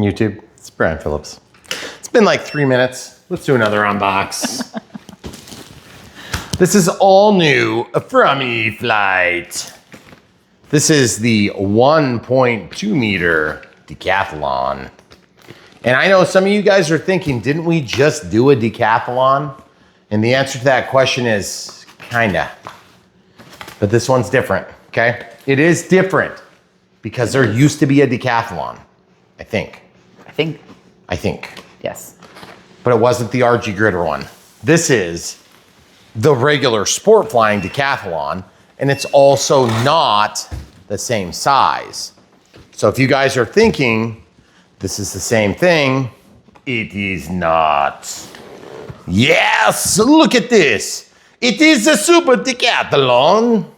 YouTube. It's Brian Phillips. It's been like 3 minutes. Let's do another unbox. This is all new from E-flite. This is the 1.2 meter Decathlon. And I know some of you guys are thinking, didn't we just do a Decathlon? And the answer to that question is kinda. But this one's different, okay? It is different because there used to be a Decathlon, I think. I think. Yes. But it wasn't the RJ Gritter one. This is the regular sport flying Decathlon, and it's also not the same size. So if you guys are thinking this is the same thing, it is not. Yes, look at this. It is a Super Decathlon.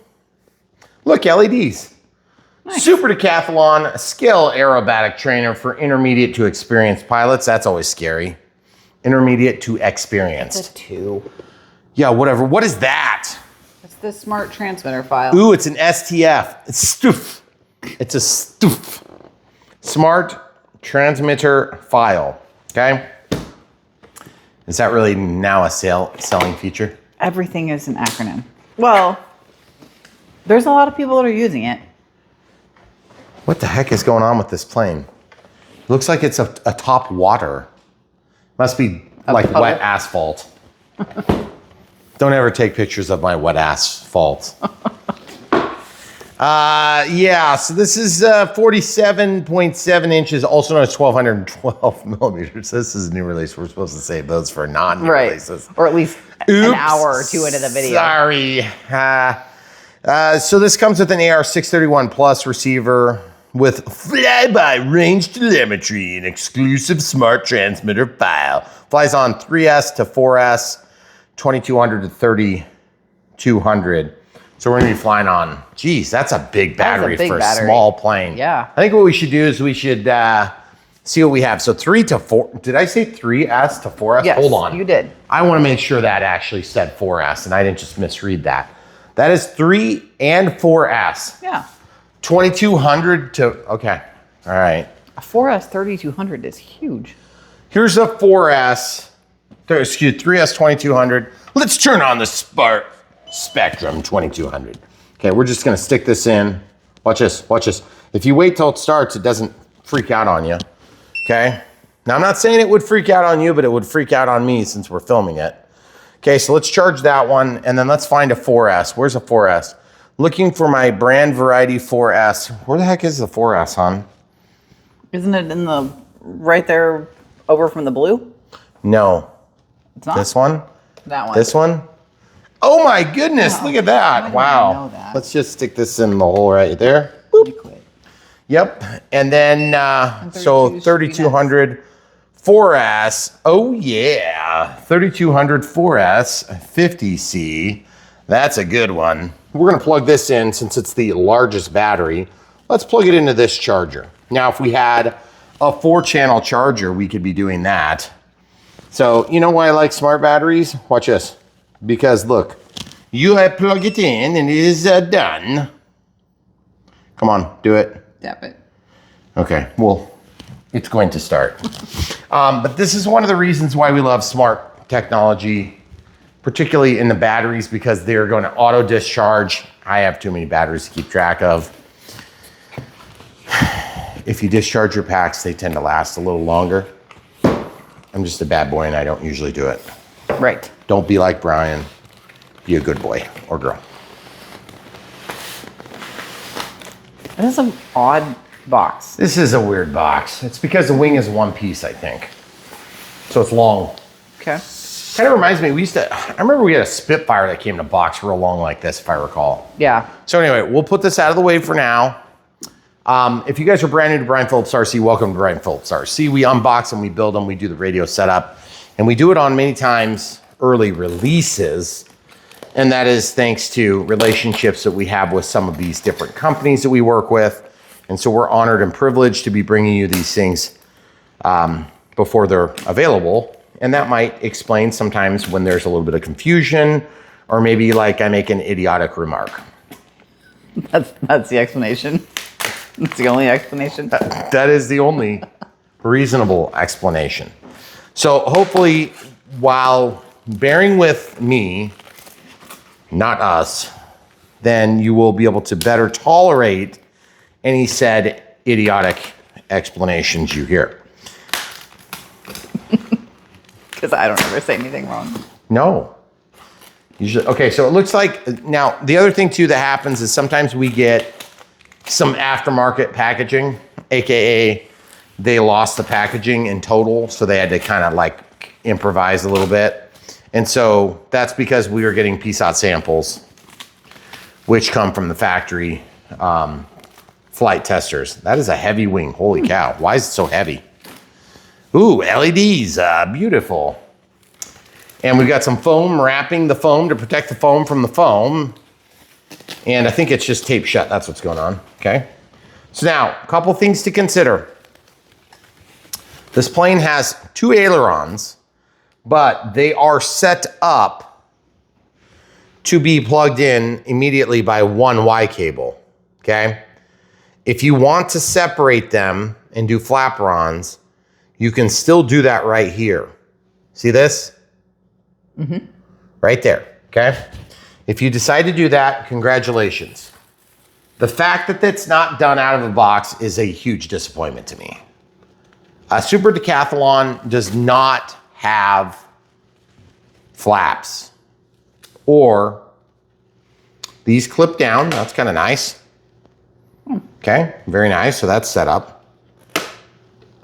Look, LEDs. Nice. Super Decathlon Skill Aerobatic Trainer for intermediate to experienced pilots. That's always scary. Intermediate to experienced. It's a 2. Yeah, whatever. What is that? It's the smart transmitter file. Ooh, it's an STF. It's stoof. It's a stoof. Smart transmitter file. Okay. Is that really now a selling feature? Everything is an acronym. Well, there's a lot of people that are using it. What the heck is going on with this plane? Looks like it's atop water. Must be like wet asphalt. Don't ever take pictures of my wet asphalt. Yeah, so this is 47.7 inches, also known as 1,212 millimeters. This is a new release. We're supposed to save those for non-new releases. Or at least an hour or two into the video. Sorry. So this comes with an AR631 Plus receiver with flyby range telemetry and exclusive smart transmitter file. Flies on 3S to 4S, 2200 to 3200. So we're gonna be flying on, geez, that's a big battery for a small plane. Yeah. I think what we should do is we should see what we have. So 3 to 4, did I say 3S to 4S? Yes, hold on. you did. I wanna make sure that actually said 4S and I didn't just misread that. That is 3 and 4S. Yeah. 2200 to, okay, all right. A 4S 3200 is huge. Here's a 4S, 3S 2200. Let's turn on the Spectrum 2200. Okay, we're just gonna stick this in. Watch this, watch this. If you wait till it starts, it doesn't freak out on you, okay? Now, I'm not saying it would freak out on you, but it would freak out on me since we're filming it. Okay, so let's charge that one, and then let's find a 4S. Where's a 4S? Looking for my brand variety 4S. Where the heck is the 4S, hon? Isn't it in the, right there over from the blue? No. It's not? This one? That one. This one? Oh my goodness, look at that. Wow. Know that. Let's just stick this in the hole right there. Boop. Yep, and then, so 3200 4S. Oh yeah, 3200 4S 50C. That's a good one. We're gonna plug this in since it's the largest battery. Let's plug it into this charger. Now, if we had a 4-channel charger, we could be doing that. So, you know why I like smart batteries? Watch this. Because look, you plug it in and it is done. Come on, do it. Tap it. Okay, well, it's going to start. But this is one of the reasons why we love smart technology, particularly in the batteries, because they're going to auto discharge. I have too many batteries to keep track of. If you discharge your packs, they tend to last a little longer. I'm just a bad boy and I don't usually do it. Right. Don't be like Brian. Be a good boy or girl. This is an odd box. This is a weird box. It's because the wing is one piece, I think. So it's long. Okay. Kind of reminds me, I remember we had a Spitfire that came in a box real long like this, if I recall. Yeah. So anyway, we'll put this out of the way for now. If you guys are brand new to Brian Phillips RC, welcome to Brian Phillips RC. We unbox them, we build them, we do the radio setup, and we do it on many times early releases. And that is thanks to relationships that we have with some of these different companies that we work with. And so we're honored and privileged to be bringing you these things before they're available. And that might explain sometimes when there's a little bit of confusion, or maybe like I make an idiotic remark. That's the explanation. That's the only explanation. That is the only reasonable explanation. So hopefully, while bearing with me, not us, then you will be able to better tolerate any said idiotic explanations you hear. Because I don't ever say anything wrong. No. Usually, okay, so it looks like, now the other thing too that happens is sometimes we get some aftermarket packaging, AKA they lost the packaging in total, so they had to kind of like improvise a little bit. And so that's because we were getting PSOT samples, which come from the factory flight testers. That is a heavy wing, holy cow. Why is it so heavy? Ooh, LEDs, beautiful. And we've got some foam wrapping the foam to protect the foam from the foam. And I think it's just taped shut. That's what's going on, okay? So now, a couple things to consider. This plane has 2 ailerons, but they are set up to be plugged in immediately by one Y cable, okay? If you want to separate them and do flaperons, you can still do that right here. See this? Mm-hmm. Right there, okay? If you decide to do that, congratulations. The fact that that's not done out of the box is a huge disappointment to me. A Super Decathlon does not have flaps, or these clip down. That's kind of nice. Okay, very nice. So that's set up.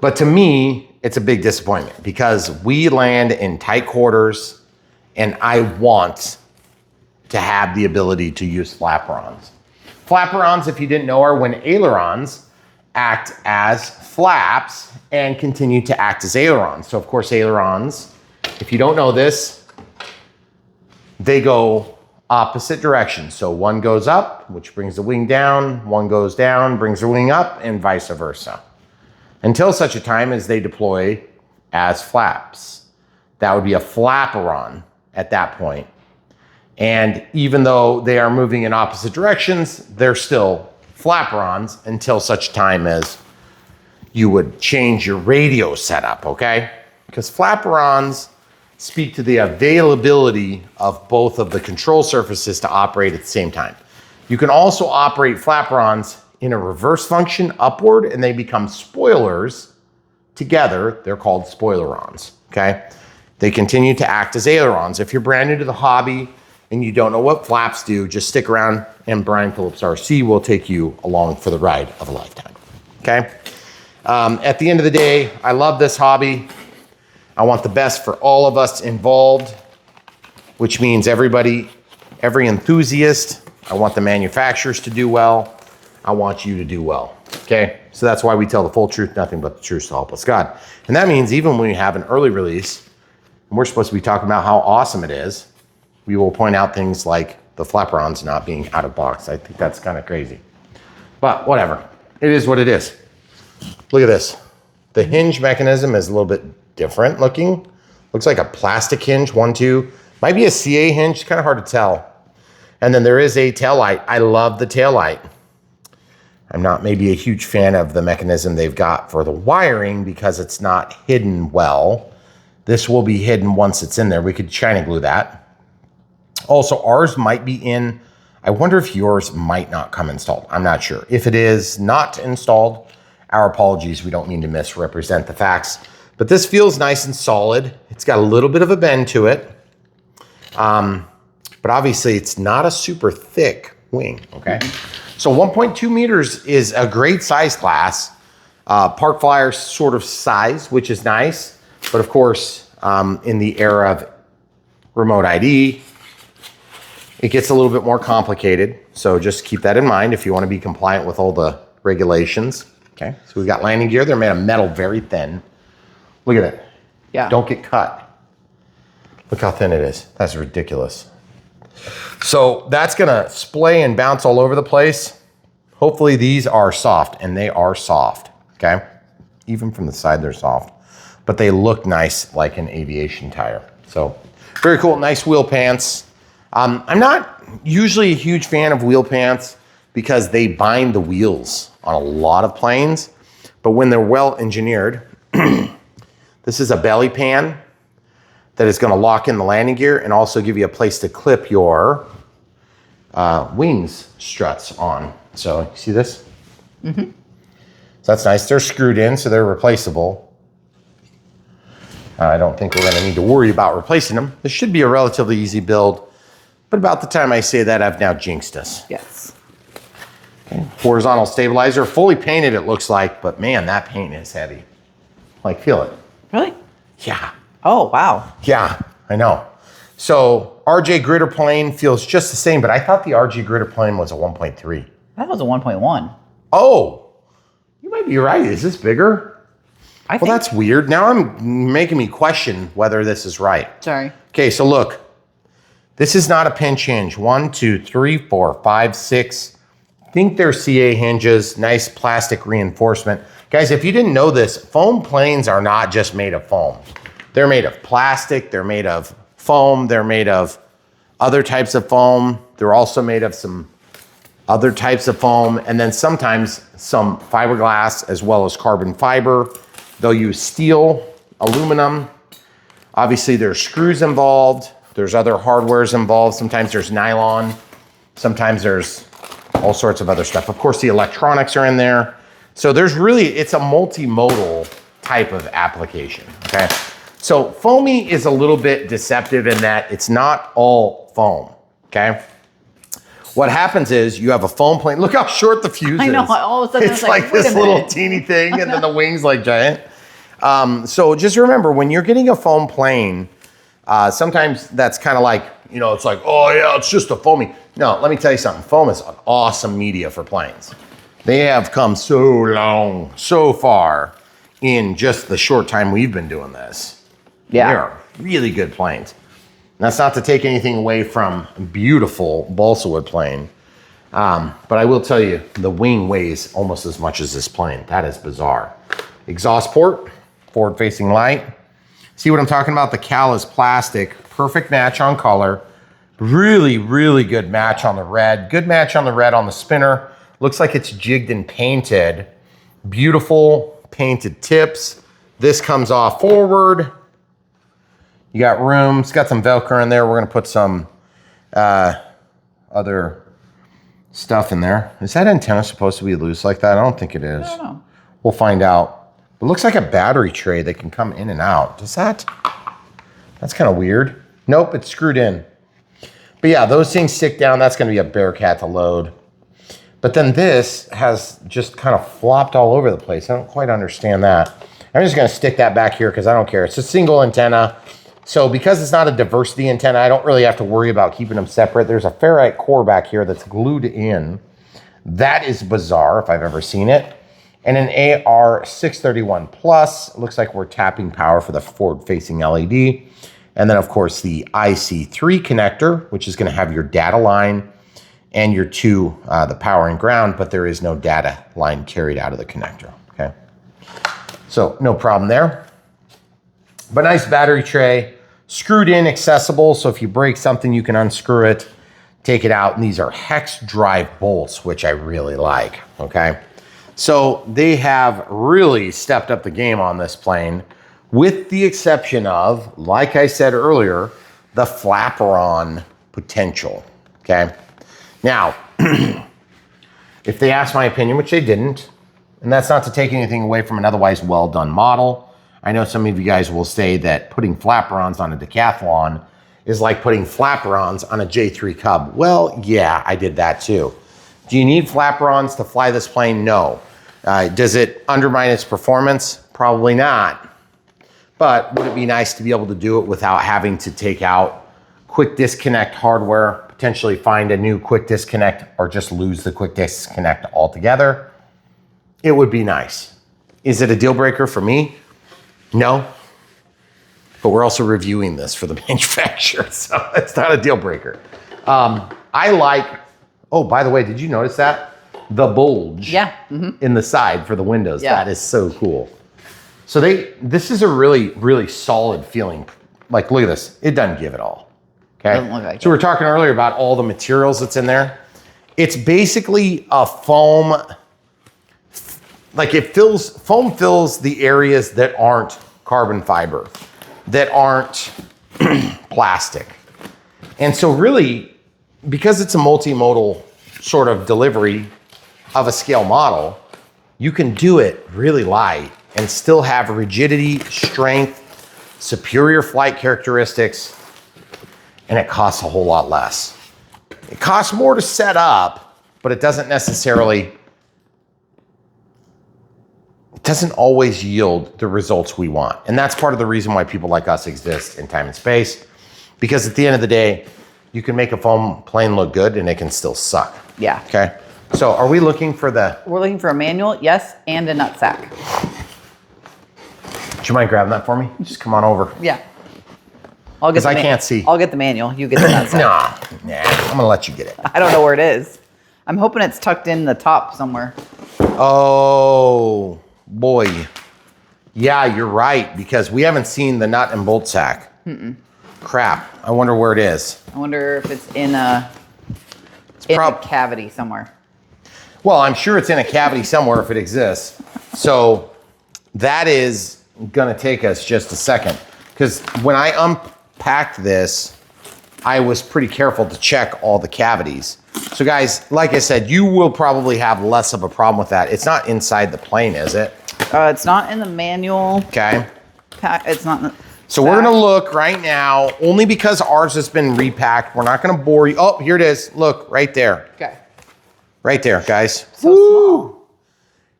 But to me, it's a big disappointment because we land in tight quarters and I want to have the ability to use flaperons. Flaperons, if you didn't know, are when ailerons act as flaps and continue to act as ailerons. So of course, ailerons, if you don't know this, they go opposite directions. So one goes up, which brings the wing down, one goes down, brings the wing up, and vice versa. Until such a time as they deploy as flaps. That would be a flaperon at that point. And even though they are moving in opposite directions, they're still flaperons until such time as you would change your radio setup, okay? Because flaperons speak to the availability of both of the control surfaces to operate at the same time. You can also operate flaperons in a reverse function upward, and they become spoilers together. They're called spoilerons, okay? They continue to act as ailerons. If you're brand new to the hobby and you don't know what flaps do, just stick around and Brian Phillips RC will take you along for the ride of a lifetime, okay? At the end of the day, I love this hobby. I want the best for all of us involved, which means everybody, every enthusiast. I want the manufacturers to do well. I want you to do well, okay? So that's why we tell the full truth, nothing but the truth, so help us God. And that means even when we have an early release, and we're supposed to be talking about how awesome it is, we will point out things like the flaperons not being out of box. I think that's kind of crazy. But whatever, it is what it is. Look at this. The hinge mechanism is a little bit different looking. Looks like a plastic hinge, 1, 2. Might be a CA hinge, it's kind of hard to tell. And then there is a tail light. I love the tail light. I'm not maybe a huge fan of the mechanism they've got for the wiring because it's not hidden well. This will be hidden once it's in there. We could China glue that. Also, ours might be in, I wonder if yours might not come installed. I'm not sure. If it is not installed, our apologies. We don't mean to misrepresent the facts. But this feels nice and solid. It's got a little bit of a bend to it. But obviously, it's not a super thick wing, okay? So 1.2 meters is a great size class. Park Flyer sort of size, which is nice. But of course, in the era of remote ID, it gets a little bit more complicated. So just keep that in mind if you want to be compliant with all the regulations. Okay, so we've got landing gear. They're made of metal, very thin. Look at it. Yeah. Don't get cut. Look how thin it is. That's ridiculous. So that's gonna splay and bounce all over the place. Hopefully these are soft, and they are soft, okay? Even from the side, they're soft. But they look nice like an aviation tire. So very cool, nice wheel pants. I'm not usually a huge fan of wheel pants because they bind the wheels on a lot of planes. But when they're well engineered, This is a belly pan that is going to lock in the landing gear and also give you a place to clip your wings struts on. So you see this? So that's nice. They're screwed in, so they're replaceable. I don't think we're going to need to worry about replacing them. This should be a relatively easy build, but about the time I say that, I've now jinxed us. Yes. Okay. Horizontal stabilizer, fully painted it looks like, but man, that paint is heavy. Like, feel it. Really? Yeah. Oh, wow. Yeah, I know. So RJ Gritter plane feels just the same, but I thought the RJ Gritter plane was a 1.3. That was a 1.1. Oh, you might be right. Is this bigger? I Well, think. that's weird. Now I'm making me question whether this is right. Sorry. Okay, so look. This is not a pinch hinge. 1, 2, 3, 4, 5, 6. I think they're CA hinges. Nice plastic reinforcement. Guys, if you didn't know this, foam planes are not just made of foam. They're made of plastic. They're made of foam. They're made of other types of foam. They're also made of some other types of foam. And then sometimes some fiberglass as well as carbon fiber. They'll use steel, aluminum. Obviously, there's screws involved. There's other hardwares involved. Sometimes there's nylon. Sometimes there's all sorts of other stuff. Of course, the electronics are in there. So there's really, it's a multimodal type of application, okay? So foamy is a little bit deceptive in that it's not all foam, okay? What happens is you have a foam plane. Look how short the fuse is. I know. All of a sudden It's like this little teeny thing, and then the wings like giant. So just remember, when you're getting a foam plane, sometimes that's kind of like, you know, it's like, oh yeah, it's just a foamy. No, let me tell you something. Foam is an awesome media for planes. They have come so long, so far in just the short time we've been doing this. Yeah. They are really good planes. That's not to take anything away from beautiful balsa wood plane. But I will tell you, the wing weighs almost as much as this plane. That is bizarre. Exhaust port, forward facing light. See what I'm talking about? The cowl is plastic, perfect match on color. Really, really good match on the red. Good match on the red on the spinner. Looks like it's jigged and painted. Beautiful painted tips. This comes off forward. You got room. It's got some Velcro in there. We're gonna put some other stuff in there. Is that antenna supposed to be loose like that? I don't think it is. I don't know. We'll find out. It looks like a battery tray that can come in and out. Does that? That's kind of weird. Nope, it's screwed in. But yeah, those things stick down. That's gonna be a Bearcat to load. But then this has just kind of flopped all over the place. I don't quite understand that. I'm just gonna stick that back here because I don't care. It's a single antenna. So because it's not a diversity antenna, I don't really have to worry about keeping them separate. There's a ferrite core back here that's glued in. That is bizarre if I've ever seen it. And an AR631 Plus. It looks like we're tapping power for the forward-facing LED. And then, of course, the IC3 connector, which is going to have your data line and your the power and ground, but there is no data line carried out of the connector, okay? So no problem there. But nice battery tray, screwed in, accessible, so if you break something, you can unscrew it, take it out, and these are hex drive bolts, which I really like, okay? So they have really stepped up the game on this plane, with the exception of, like I said earlier, the flapper-on potential, okay? Now, if they asked my opinion, which they didn't, and that's not to take anything away from an otherwise well-done model. I know some of you guys will say that putting flapper-ons on a Decathlon is like putting flapper-ons on a J3 Cub. Well, yeah, I did that too. Do you need flapper-ons to fly this plane? No. Does it undermine its performance? Probably not. But would it be nice to be able to do it without having to take out quick disconnect hardware, potentially find a new quick disconnect, or just lose the quick disconnect altogether? It would be nice. Is it a deal breaker for me? No. But we're also reviewing this for the manufacturer, so it's not a deal breaker. I like, oh, by the way, did you notice that? The bulge in the side for the windows. Yeah. That is so cool. So this is a really, really solid feeling. Like, look at this. It doesn't give it all. Okay. Doesn't look like so we were talking earlier about all the materials that's in there. It's basically a foam, like foam fills the areas that aren't carbon fiber, that aren't plastic. And so really, because it's a multimodal sort of delivery of a scale model, you can do it really light and still have rigidity, strength, superior flight characteristics, and it costs a whole lot less. It costs more to set up, but it doesn't always yield the results we want. And that's part of the reason why people like us exist in time and space, because at the end of the day, you can make a foam plane look good and it can still suck. Yeah. Okay. So are we looking for We're looking for a manual, yes, and a nut sack. Do you mind grabbing that for me? Just come on over. Yeah. I'll get. Because I can't see. I'll get the manual. You get the nut sack. Nah, I'm gonna let you get it. I don't know where it is. I'm hoping it's tucked in the top somewhere. Oh boy. Yeah, you're right, because we haven't seen the nut and bolt sack. Crap. I wonder where it is. I wonder if it's in a cavity somewhere. Well, I'm sure it's in a cavity somewhere if it exists. So that is gonna take us just a second, because when I unpacked this, I was pretty careful to check all the cavities. So guys, like I said, you will probably have less of a problem with that. It's not inside the plane, is it? It's not in the manual. Okay. It's not in the So we're gonna look right now, only because ours has been repacked. We're not gonna bore you. Oh, here it is. Look, right there. Okay. Right there, guys. So small.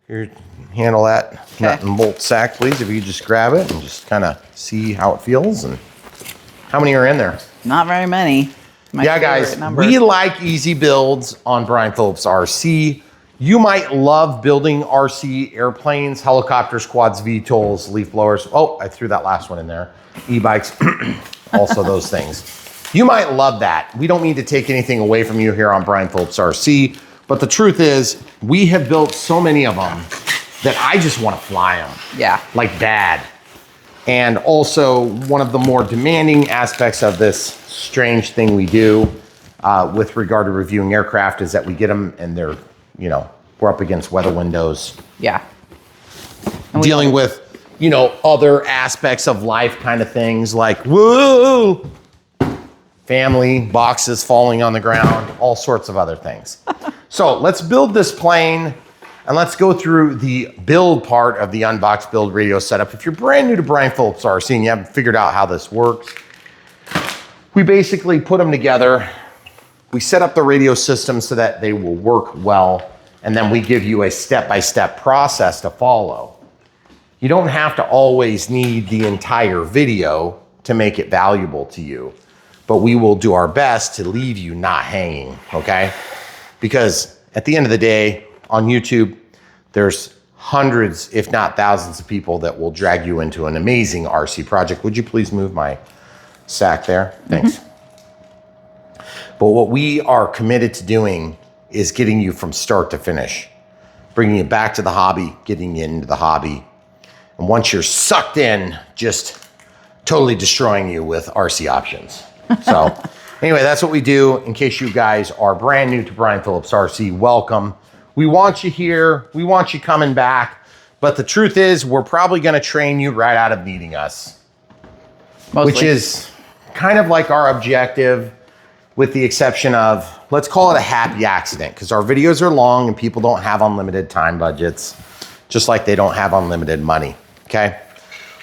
Here, handle that nut and bolt sack, please. If you just grab it and just kind of see how it feels and how many are in there. Not very many. Yeah, guys, we like easy builds on Brian Phillips RC. You might love building RC airplanes, helicopters, quads, VTOLs, leaf blowers. Oh, I threw that last one in there. E-bikes, also those things. You might love that. We don't mean to take anything away from you here on Brian Phillips RC, but the truth is we have built so many of them that I just want to fly them. Yeah. Like bad. And also one of the more demanding aspects of this strange thing we do with regard to reviewing aircraft is that we get them and they're, you know, we're up against weather windows. Yeah. Dealing with, you know, other aspects of life kind of things like, whoa, family, boxes falling on the ground, all sorts of other things. So let's build this plane and let's go through the build part of the Unbox Build radio setup. If you're brand new to Brian Phillips RC and you haven't figured out how this works, we basically put them together. We set up the radio system so that they will work well, and then we give you a step-by-step process to follow. You don't have to always need the entire video to make it valuable to you, but we will do our best to leave you not hanging, okay? Because at the end of the day, on YouTube, there's hundreds, if not thousands of people that will drag you into an amazing RC project. Would you please move my sack there? Thanks. But what we are committed to doing is getting you from start to finish, bringing you back to the hobby, getting you into the hobby. And once you're sucked in, just totally destroying you with RC options. So anyway, that's what we do. In case you guys are brand new to Brian Phillips RC, welcome. We want you here. We want you coming back. But the truth is, we're probably going to train you right out of needing us. Mostly. Which is kind of like our objective, with the exception of, let's call it a happy accident, because our videos are long and people don't have unlimited time budgets, just like they don't have unlimited money, okay?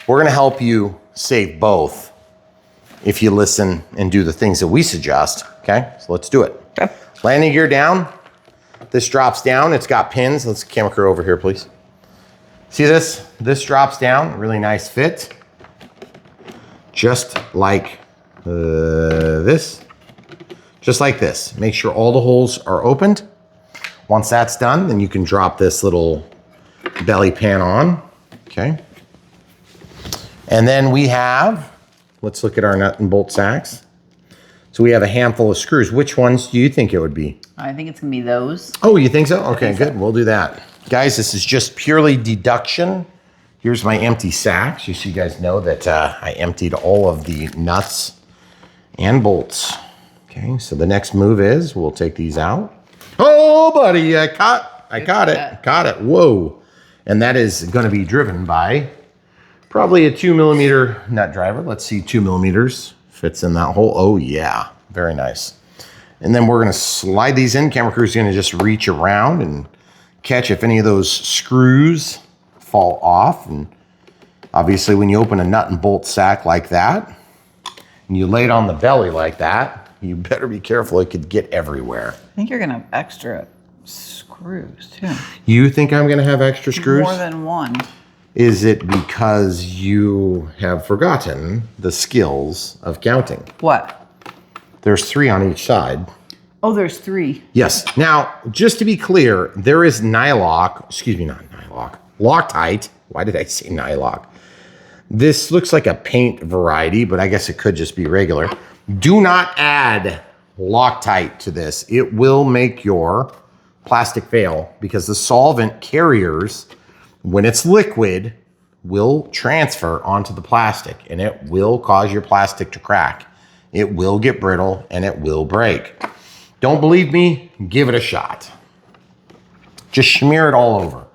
We're gonna help you save both if you listen and do the things that we suggest, okay? So let's do it. Okay. Landing gear down. This drops down, it's got pins. Let's camera crew over here, please. See this? This drops down, really nice fit. Just like this. Just like this. Make sure all the holes are opened. Once that's done, then you can drop this little belly pan on, okay? And then we have, let's look at our nut and bolt sacks. So we have a handful of screws. Which ones do you think it would be? I think it's gonna be those. Oh, you think so? Okay, good, we'll do that. Guys, this is just purely deduction. Here's my empty sacks, just so you guys know that I emptied all of the nuts and bolts. Okay, so the next move is we'll take these out. Oh, buddy, I caught it. Whoa. And that is going to be driven by probably a 2mm nut driver. Let's see, 2mm fits in that hole. Oh yeah, very nice. And then we're going to slide these in. Camera crew's going to just reach around and catch if any of those screws fall off. And obviously when you open a nut and bolt sack like that, and you lay it on the belly like that, you better be careful. It could get everywhere. I think you're going to have extra screws too. You think I'm going to have extra screws? More than one. Is it because you have forgotten the skills of counting? What? There's 3 on each side. Oh, there's 3. Yes. Now, just to be clear, there is Loctite. Why did I say nylock? This looks like a paint variety, but I guess it could just be regular. Do not add Loctite to this. It will make your plastic fail because the solvent carriers, when it's liquid, will transfer onto the plastic and it will cause your plastic to crack. It will get brittle and it will break. Don't believe me? Give it a shot. Just smear it all over.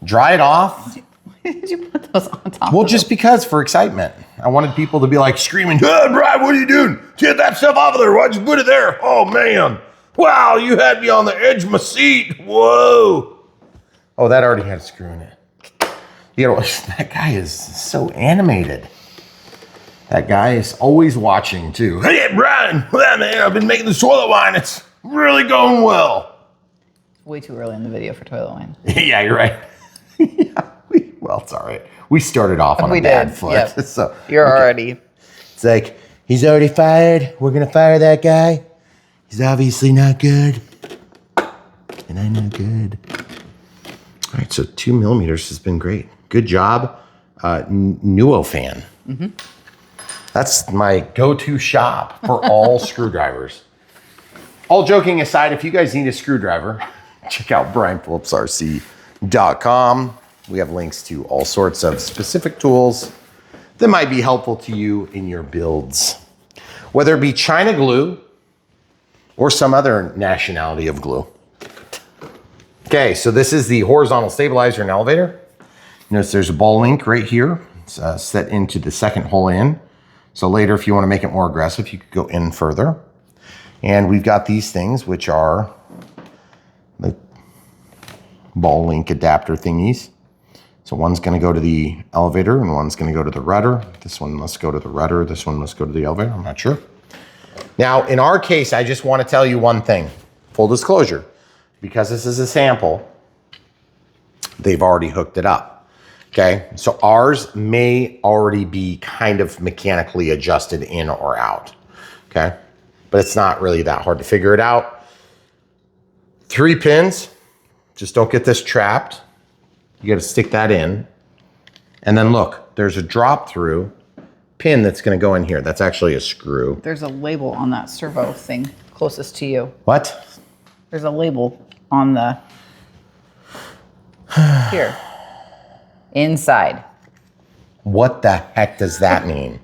Dry it off. Why did you put those on top? Well, just because, for excitement. I wanted people to be like screaming, "Hey, Brian, what are you doing? Get that stuff off of there. Why'd you put it there? Oh, man. Wow, you had me on the edge of my seat. Whoa." Oh, that already had a screw in it. You know, that guy is so animated. That guy is always watching, too. "Hey, Brian, well, man, I've been making the toilet wine. It's really going well." Way too early in the video for toilet wine. Yeah, you're right. Yeah, well, it's all right. We started off on a bad foot. Yep. So You're already. It's like, he's already fired. We're going to fire that guy. He's obviously not good. And I'm not good. All right, so 2mm has been great. Good job, Nuofan. Mm-hmm. That's my go-to shop for all screwdrivers. All joking aside, if you guys need a screwdriver, check out brianphillipsrc.com. We have links to all sorts of specific tools that might be helpful to you in your builds. Whether it be China glue or some other nationality of glue. Okay, so this is the horizontal stabilizer and elevator. Notice there's a ball link right here. It's set into the second hole in. So later, if you want to make it more aggressive, you could go in further. And we've got these things, which are the ball link adapter thingies. So one's going to go to the elevator and one's going to go to the rudder. This one must go to the rudder. This one must go to the elevator. I'm not sure. Now, in our case, I just want to tell you one thing. Full disclosure. Because this is a sample, they've already hooked it up. Okay, so ours may already be kind of mechanically adjusted in or out. Okay, but it's not really that hard to figure it out. 3 pins, just don't get this trapped. You got to stick that in. And then look, there's a drop through pin that's going to go in here. That's actually a screw. There's a label on that servo thing closest to you. What? There's a label on the here. Inside. What the heck does that mean?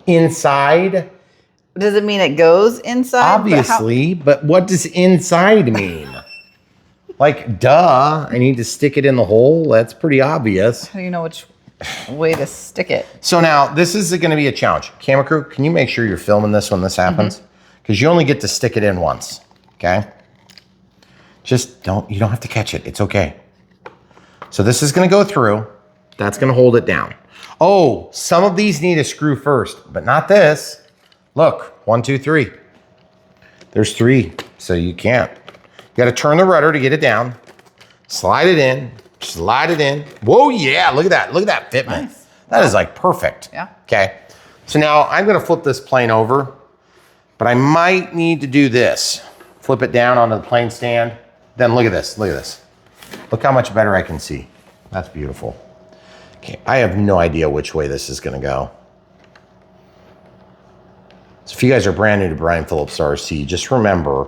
Inside? Does it mean it goes inside? Obviously, but what does inside mean? Like, duh, I need to stick it in the hole. That's pretty obvious. How do you know which way to stick it? So now, this is going to be a challenge. Camera crew, can you make sure you're filming this when this happens? Because you only get to stick it in once, okay? Just you don't have to catch it. It's okay. So this is going to go through. That's going to hold it down. Oh, some of these need a screw first, but not this. Look, 1, 2, 3. There's 3, so you can't. You got to turn the rudder to get it down. Slide it in. Slide it in. Whoa, yeah, look at that. Look at that fitment. Nice. That is like perfect. Yeah. Okay. So now I'm going to flip this plane over, but I might need to do this. Flip it down onto the plane stand. Then look at this. Look at this. Look how much better I can see. That's beautiful. Okay, I have no idea which way this is going to go. So if you guys are brand new to Brian Phillips RC, just remember,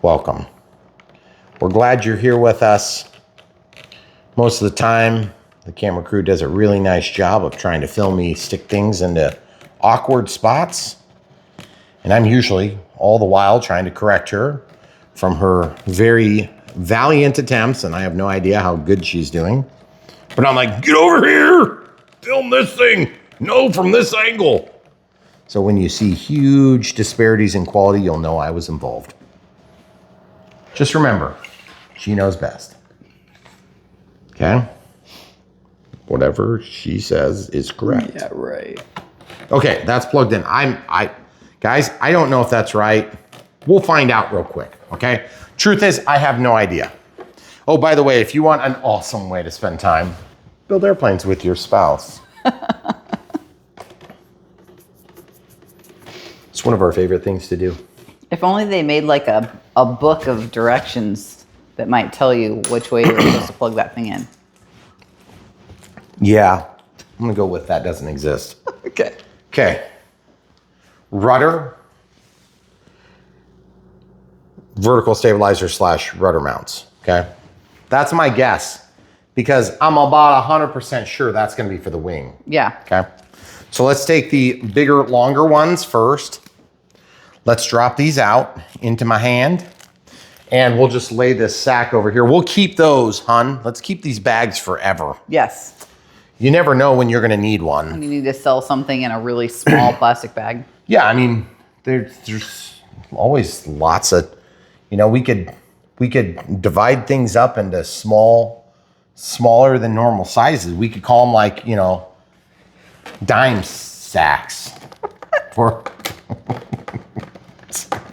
welcome. We're glad you're here with us. Most of the time, the camera crew does a really nice job of trying to film me stick things into awkward spots. And I'm usually all the while trying to correct her from her very valiant attempts, and I have no idea how good she's doing. But I'm like, get over here, film this thing. No, from this angle. So when you see huge disparities in quality, you'll know I was involved. Just remember, she knows best. Okay? Whatever she says is correct. Yeah, right. Okay, that's plugged in. Guys, I don't know if that's right. We'll find out real quick, okay? Truth is, I have no idea. Oh, by the way, if you want an awesome way to spend time, build airplanes with your spouse. It's one of our favorite things to do. If only they made like a book of directions that might tell you which way you're supposed to plug that thing in. Yeah, I'm gonna go with that doesn't exist. Okay. Okay. Rudder, vertical stabilizer / rudder mounts, okay? That's my guess because I'm about 100% sure that's gonna be for the wing. Yeah. Okay. So let's take the bigger, longer ones first. Let's drop these out into my hand and we'll just lay this sack over here. We'll keep those, hun. Let's keep these bags forever. Yes. You never know when you're gonna need one. You need to sell something in a really small plastic bag. Yeah, I mean, there's always lots of, we could divide things up into smaller than normal sizes. We could call them like, dime sacks. For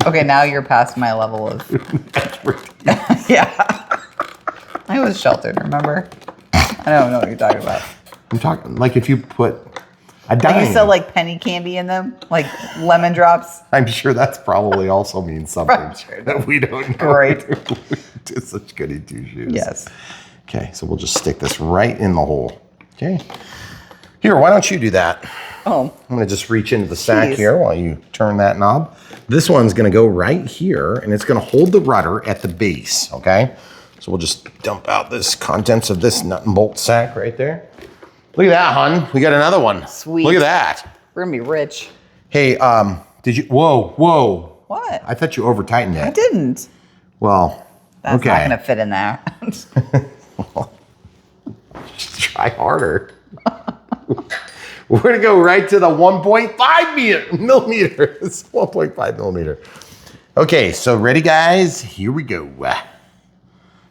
Okay, now you're past my level of. Yeah. I was sheltered, remember? I don't know what you're talking about. I'm talking like if you put a dime. And you sell like penny candy in them, like lemon drops. I'm sure that's probably also means something Sure. that we don't know. Great. It's such goody two shoes. Yes. Okay, so we'll just stick this right in the hole. Okay. Here, why don't you do that? Oh. I'm gonna just reach into the sack Jeez. here while you turn that knob. This one's gonna go right here and it's gonna hold the rudder at the base, okay? So we'll just dump out this contents of this nut and bolt sack right there. Look at that, hun. We got another one. Sweet. Look at that. We're gonna be rich. Hey, did you, whoa. What? I thought you over tightened it. I didn't. Well, That's okay. not gonna fit in there. Try harder. We're gonna go right to the 1.5 millimeters. 1.5 millimeter. Okay, so ready, guys? Here we go.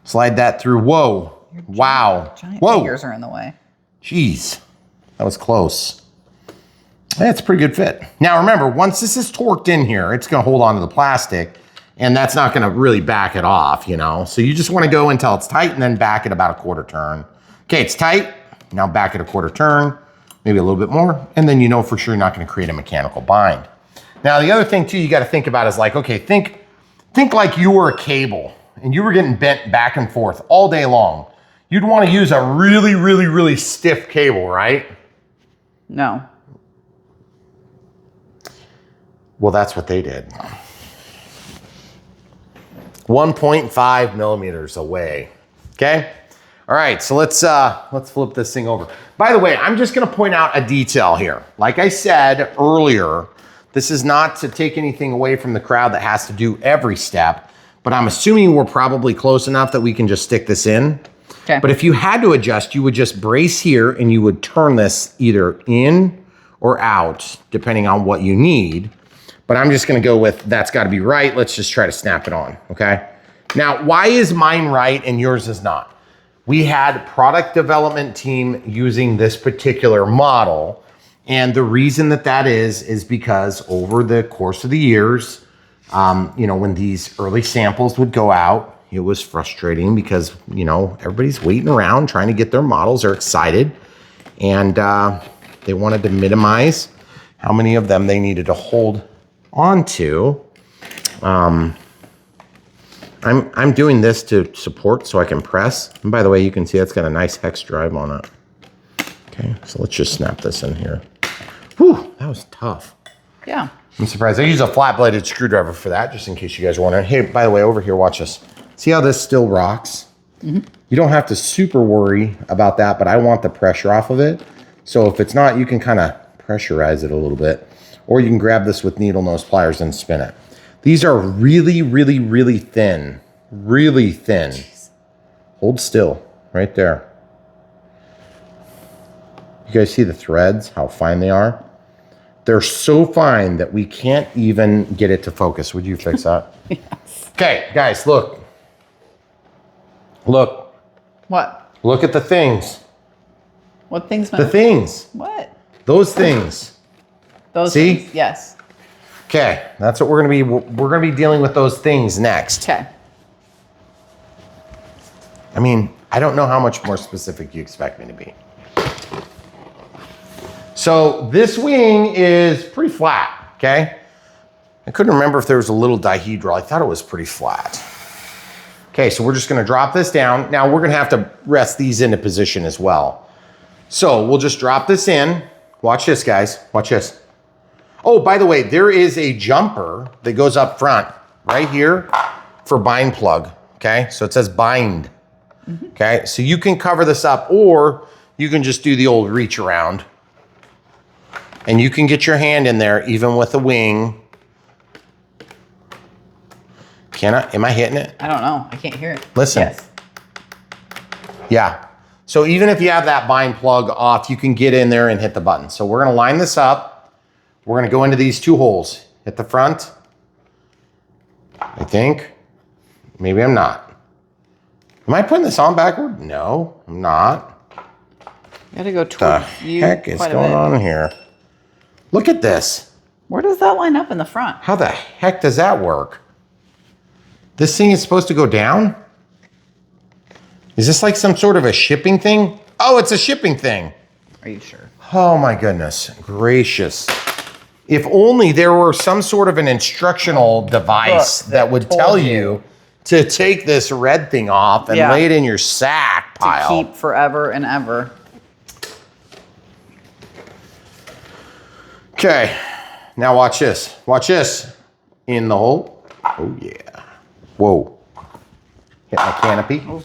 Slide that through. Whoa. Wow. Giant Whoa. fingers are in the way. Jeez. That was close. That's a pretty good fit. Now remember, once this is torqued in here, it's gonna hold on to the plastic and that's not gonna really back it off, So you just wanna go until it's tight and then back it about a quarter turn. Okay, it's tight. Now back it a quarter turn, maybe a little bit more, and then you know for sure you're not gonna create a mechanical bind. Now the other thing too you gotta think about is like, okay, think like you were a cable and you were getting bent back and forth all day long. You'd wanna use a really, really, really stiff cable, right? No. Well, that's what they did. 1.5 millimeters away, okay? All right, so let's flip this thing over. By the way, I'm just gonna point out a detail here. Like I said earlier, this is not to take anything away from the crowd that has to do every step, but I'm assuming we're probably close enough that we can just stick this in. Okay. But if you had to adjust, you would just brace here and you would turn this either in or out, depending on what you need. But I'm just gonna go with, that's gotta be right. Let's just try to snap it on, okay? Now, why is mine right and yours is not? We had product development team using this particular model. And the reason that is because over the course of the years, when these early samples would go out, it was frustrating because, everybody's waiting around trying to get their models. They're excited and they wanted to minimize how many of them they needed to hold onto. I'm doing this to support so I can press. And by the way, you can see it's got a nice hex drive on it. Okay, so let's just snap this in here. Whew, that was tough. Yeah. I'm surprised. I use a flat-bladed screwdriver for that, just in case you guys are wondering. Hey, by the way, over here, watch this. See how this still rocks? Mm-hmm. You don't have to super worry about that, but I want the pressure off of it. So if it's not, you can kind of pressurize it a little bit. Or you can grab this with needle nose pliers and spin it. These are really, really, really thin really thin. Hold still, right there. You guys see the threads, how fine they are? They're so fine that we can't even get it to focus. Would you fix that? Yes. Okay, guys, look. Look. What? Look at the things. What things? The things. What? Those things. Those See? things. Yes. Okay, that's what we're gonna be dealing with those things next. Okay. I mean, I don't know how much more specific you expect me to be. So this wing is pretty flat, okay? I couldn't remember if there was a little dihedral. I thought it was pretty flat. Okay, so we're just gonna drop this down. Now we're gonna have to rest these into position as well. So we'll just drop this in. Watch this, guys, watch this. Oh, by the way, there is a jumper that goes up front right here for bind plug, okay? So it says bind, okay? So you can cover this up or you can just do the old reach around and you can get your hand in there even with a wing. Am I hitting it? I don't know. I can't hear it. Listen. Yes. Yeah. So even if you have that bind plug off, you can get in there and hit the button. So we're gonna line this up. We're gonna go into these two holes. Hit the front, I think. Maybe I'm not. Am I putting this on backward? No, I'm not. You gotta go What towards the you heck is quite a going bit. on here? Look at this. Where does that line up in the front? How the heck does that work? This thing is supposed to go down? Is this like some sort of a shipping thing? Oh, it's a shipping thing. Are you sure? Oh my goodness gracious. If only there were some sort of an instructional device that would tell you to take this red thing off and lay it in your sack pile. To keep forever and ever. Okay, now watch this. Watch this. In the hole. Oh yeah. Whoa. Hit my canopy. Oh.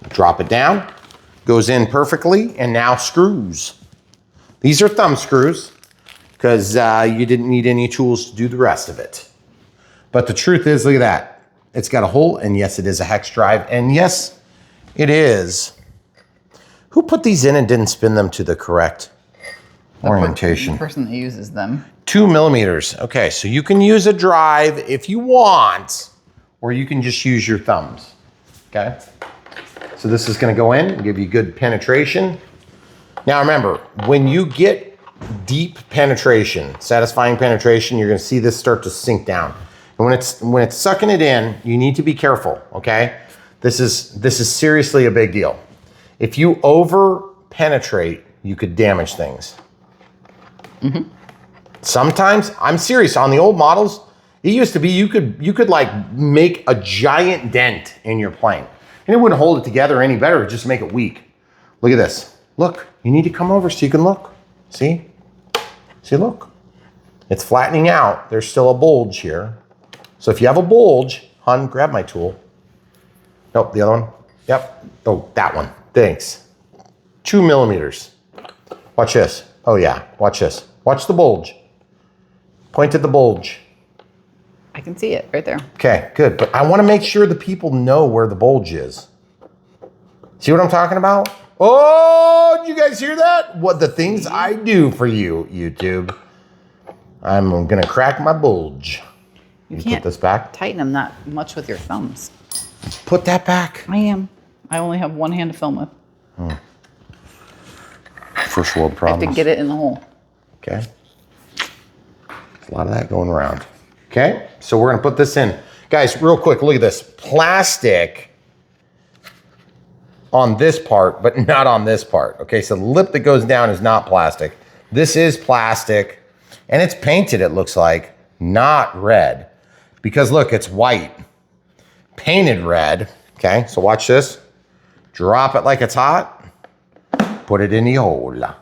Drop it down. Goes in perfectly, and now screws. These are thumb screws because you didn't need any tools to do the rest of it. But the truth is, look at that. It's got a hole, and yes, it is a hex drive, and yes, it is. Who put these in and didn't spin them to the correct orientation? The person that uses them. 2 millimeters. Okay, so you can use a drive if you want, or you can just use your thumbs, okay? So this is gonna go in and give you good penetration. Now remember, when you get deep penetration, satisfying penetration, you're gonna see this start to sink down. And when it's sucking it in, you need to be careful, okay? This is seriously a big deal. If you over penetrate, you could damage things. Sometimes, I'm serious, on the old models, it used to be you could like make a giant dent in your plane. And it wouldn't hold it together any better, it'd just make it weak. Look at this. Look, you need to come over so you can look. See? See, look. It's flattening out. There's still a bulge here. So if you have a bulge, hon, grab my tool. Nope, the other one. Yep. Oh, that one. Thanks. 2 millimeters. Watch this. Oh yeah, watch this. Watch the bulge. Point at the bulge. I can see it right there. Okay, good. But I want to make sure the people know where the bulge is. See what I'm talking about? Oh, did you guys hear that? What the things I do for you, YouTube. I'm gonna crack my bulge. You Put this back. Tighten them that much with your thumbs. Put that back. I am. I only have one hand to film with. First world I have problems. to get it in the hole. Okay. There's a lot of that going around. Okay, so we're gonna put this in. Guys, real quick, look at this. Plastic on this part, but not on this part. Okay, so the lip that goes down is not plastic. This is plastic, and it's painted, it looks like, not red. Because look, it's white. Painted red. Okay, so watch this. Drop it like it's hot. Put it in the hole. A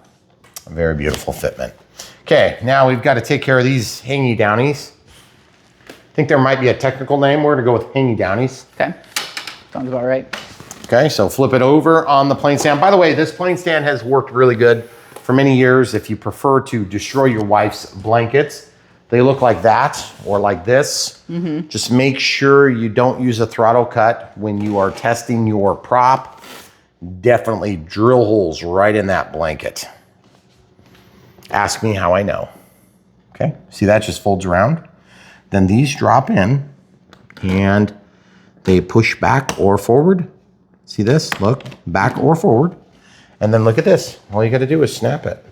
very beautiful fitment. Okay, now we've got to take care of these hangy downies. I think there might be a technical name. We're gonna go with hangy downies. Okay, sounds about right. Okay, so flip it over on the plane stand. By the way, this plane stand has worked really good for many years. If you prefer to destroy your wife's blankets, they look like that or like this. Just make sure you don't use a throttle cut when you are testing your prop. Definitely drill holes right in that blanket. Ask me how I know. Okay, see that just folds around? Then these drop in and they push back or forward. See this? Look, back or forward. And then look at this. All you gotta do is snap it.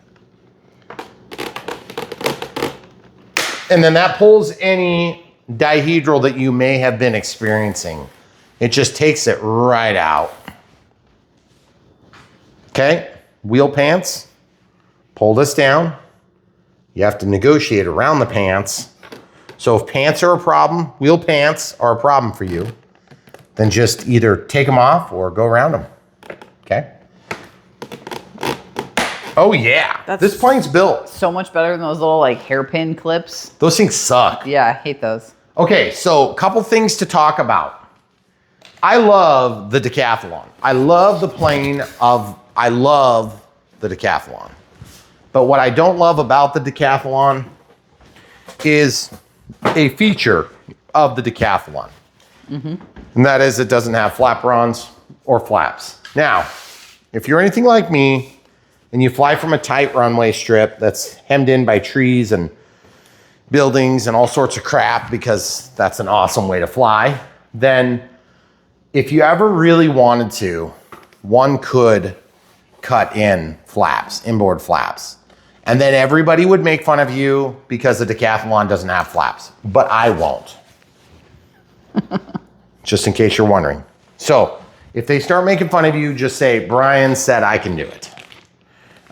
And then that pulls any dihedral that you may have been experiencing. It just takes it right out. Okay, wheel pants, pull this down. You have to negotiate around the pants. So if pants are a problem, wheel pants are a problem for you, then just either take them off or go around them, okay? Oh yeah, this plane's built. So much better than those little like hairpin clips. Those things suck. Yeah, I hate those. Okay, so a couple things to talk about. I love the Decathlon. I love the plane I love the Decathlon. But what I don't love about the Decathlon is a feature of the Decathlon. And that is it doesn't have flaperons or flaps. Now, if you're anything like me and you fly from a tight runway strip that's hemmed in by trees and buildings and all sorts of crap, because that's an awesome way to fly, then if you ever really wanted to, one could cut in flaps, inboard flaps. And then everybody would make fun of you because the Decathlon doesn't have flaps, but I won't. Just in case you're wondering. So if they start making fun of you, just say, Brian said I can do it.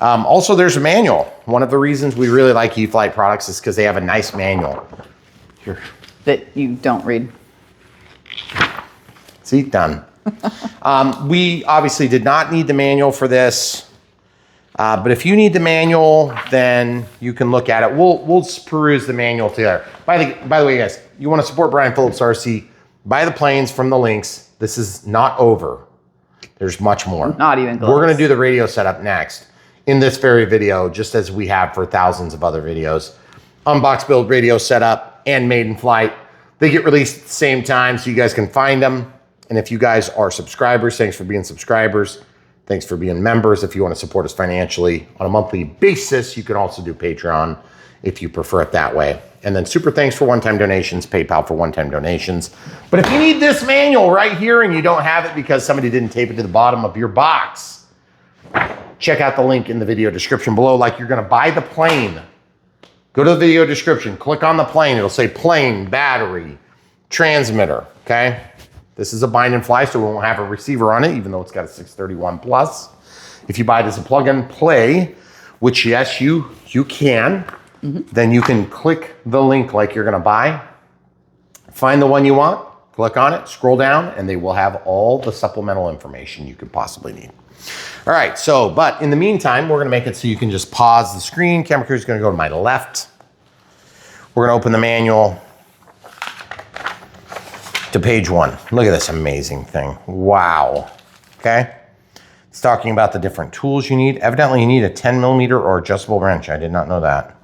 Also, there's a manual. One of the reasons we really like E-flite products is because they have a nice manual. Here. That you don't read. See, done. We obviously did not need the manual for this. But if you need the manual, then you can look at it. We'll peruse the manual together. By the way, guys, you want to support Brian Phillips RC, buy the planes from the links. This is not over. There's much more. Not even close. We're going to do the radio setup next in this very video, just as we have for thousands of other videos. Unbox, build, radio setup, and made in flight. They get released at the same time, so you guys can find them. And if you guys are subscribers, thanks for being subscribers. Thanks for being members. If you want to support us financially on a monthly basis, you can also do Patreon if you prefer it that way. And then super thanks for one-time donations, PayPal for one-time donations. But if you need this manual right here and you don't have it because somebody didn't tape it to the bottom of your box, check out the link in the video description below. Like you're going to buy the plane. Go to the video description, click on the plane. It'll say plane, battery, transmitter, okay? This is a bind and fly, so we won't have a receiver on it, even though it's got a 631 plus. If you buy it as a plug and play, which yes, you can, then you can click the link like you're gonna buy, find the one you want, click on it, scroll down, and they will have all the supplemental information you could possibly need. All right, so, but in the meantime, we're gonna make it so you can just pause the screen. Camera crew is gonna go to my left. We're gonna open the manual to page 1. Look at this amazing thing. Wow. Okay. It's talking about the different tools you need. Evidently you need a 10mm or adjustable wrench. I did not know that.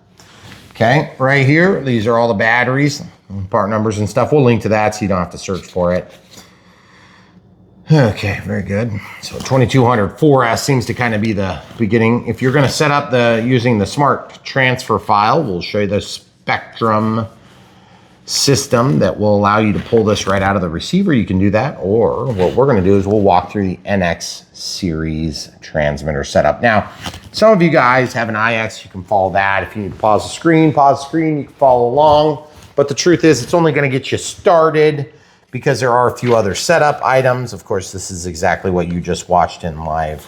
Okay. Right here, these are all the batteries, part numbers and stuff. We'll link to that so you don't have to search for it. Okay, very good. So 2200 4S seems to kind of be the beginning. If you're going to set up using the smart transfer file, we'll show you the Spectrum system that will allow you to pull this right out of the receiver. You can do that, or what we're going to do is we'll walk through the NX series transmitter setup. Now, some of you guys have an IX, you can follow that. If you need to pause the screen, you can follow along. But the truth is, it's only going to get you started because there are a few other setup items. Of course, this is exactly what you just watched in live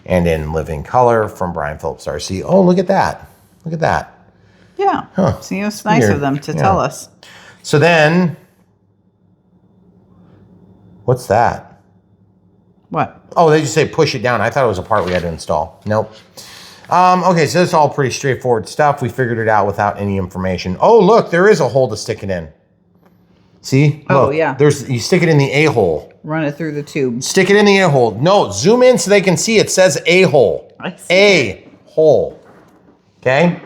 and in living color from Brian Phillips RC. Oh, look at that. Look at that. Yeah. Huh. See, it's nice Weird. of them to tell us. So then, what's that? What? Oh, they just say push it down. I thought it was a part we had to install. Nope. Okay, so it's all pretty straightforward stuff. We figured it out without any information. Oh, look, there is a hole to stick it in. See? Oh, look, yeah. You stick it in the A-hole. Run it through the tube. Stick it in the A-hole. No, zoom in so they can see it says A-hole. I see. A-hole. Okay?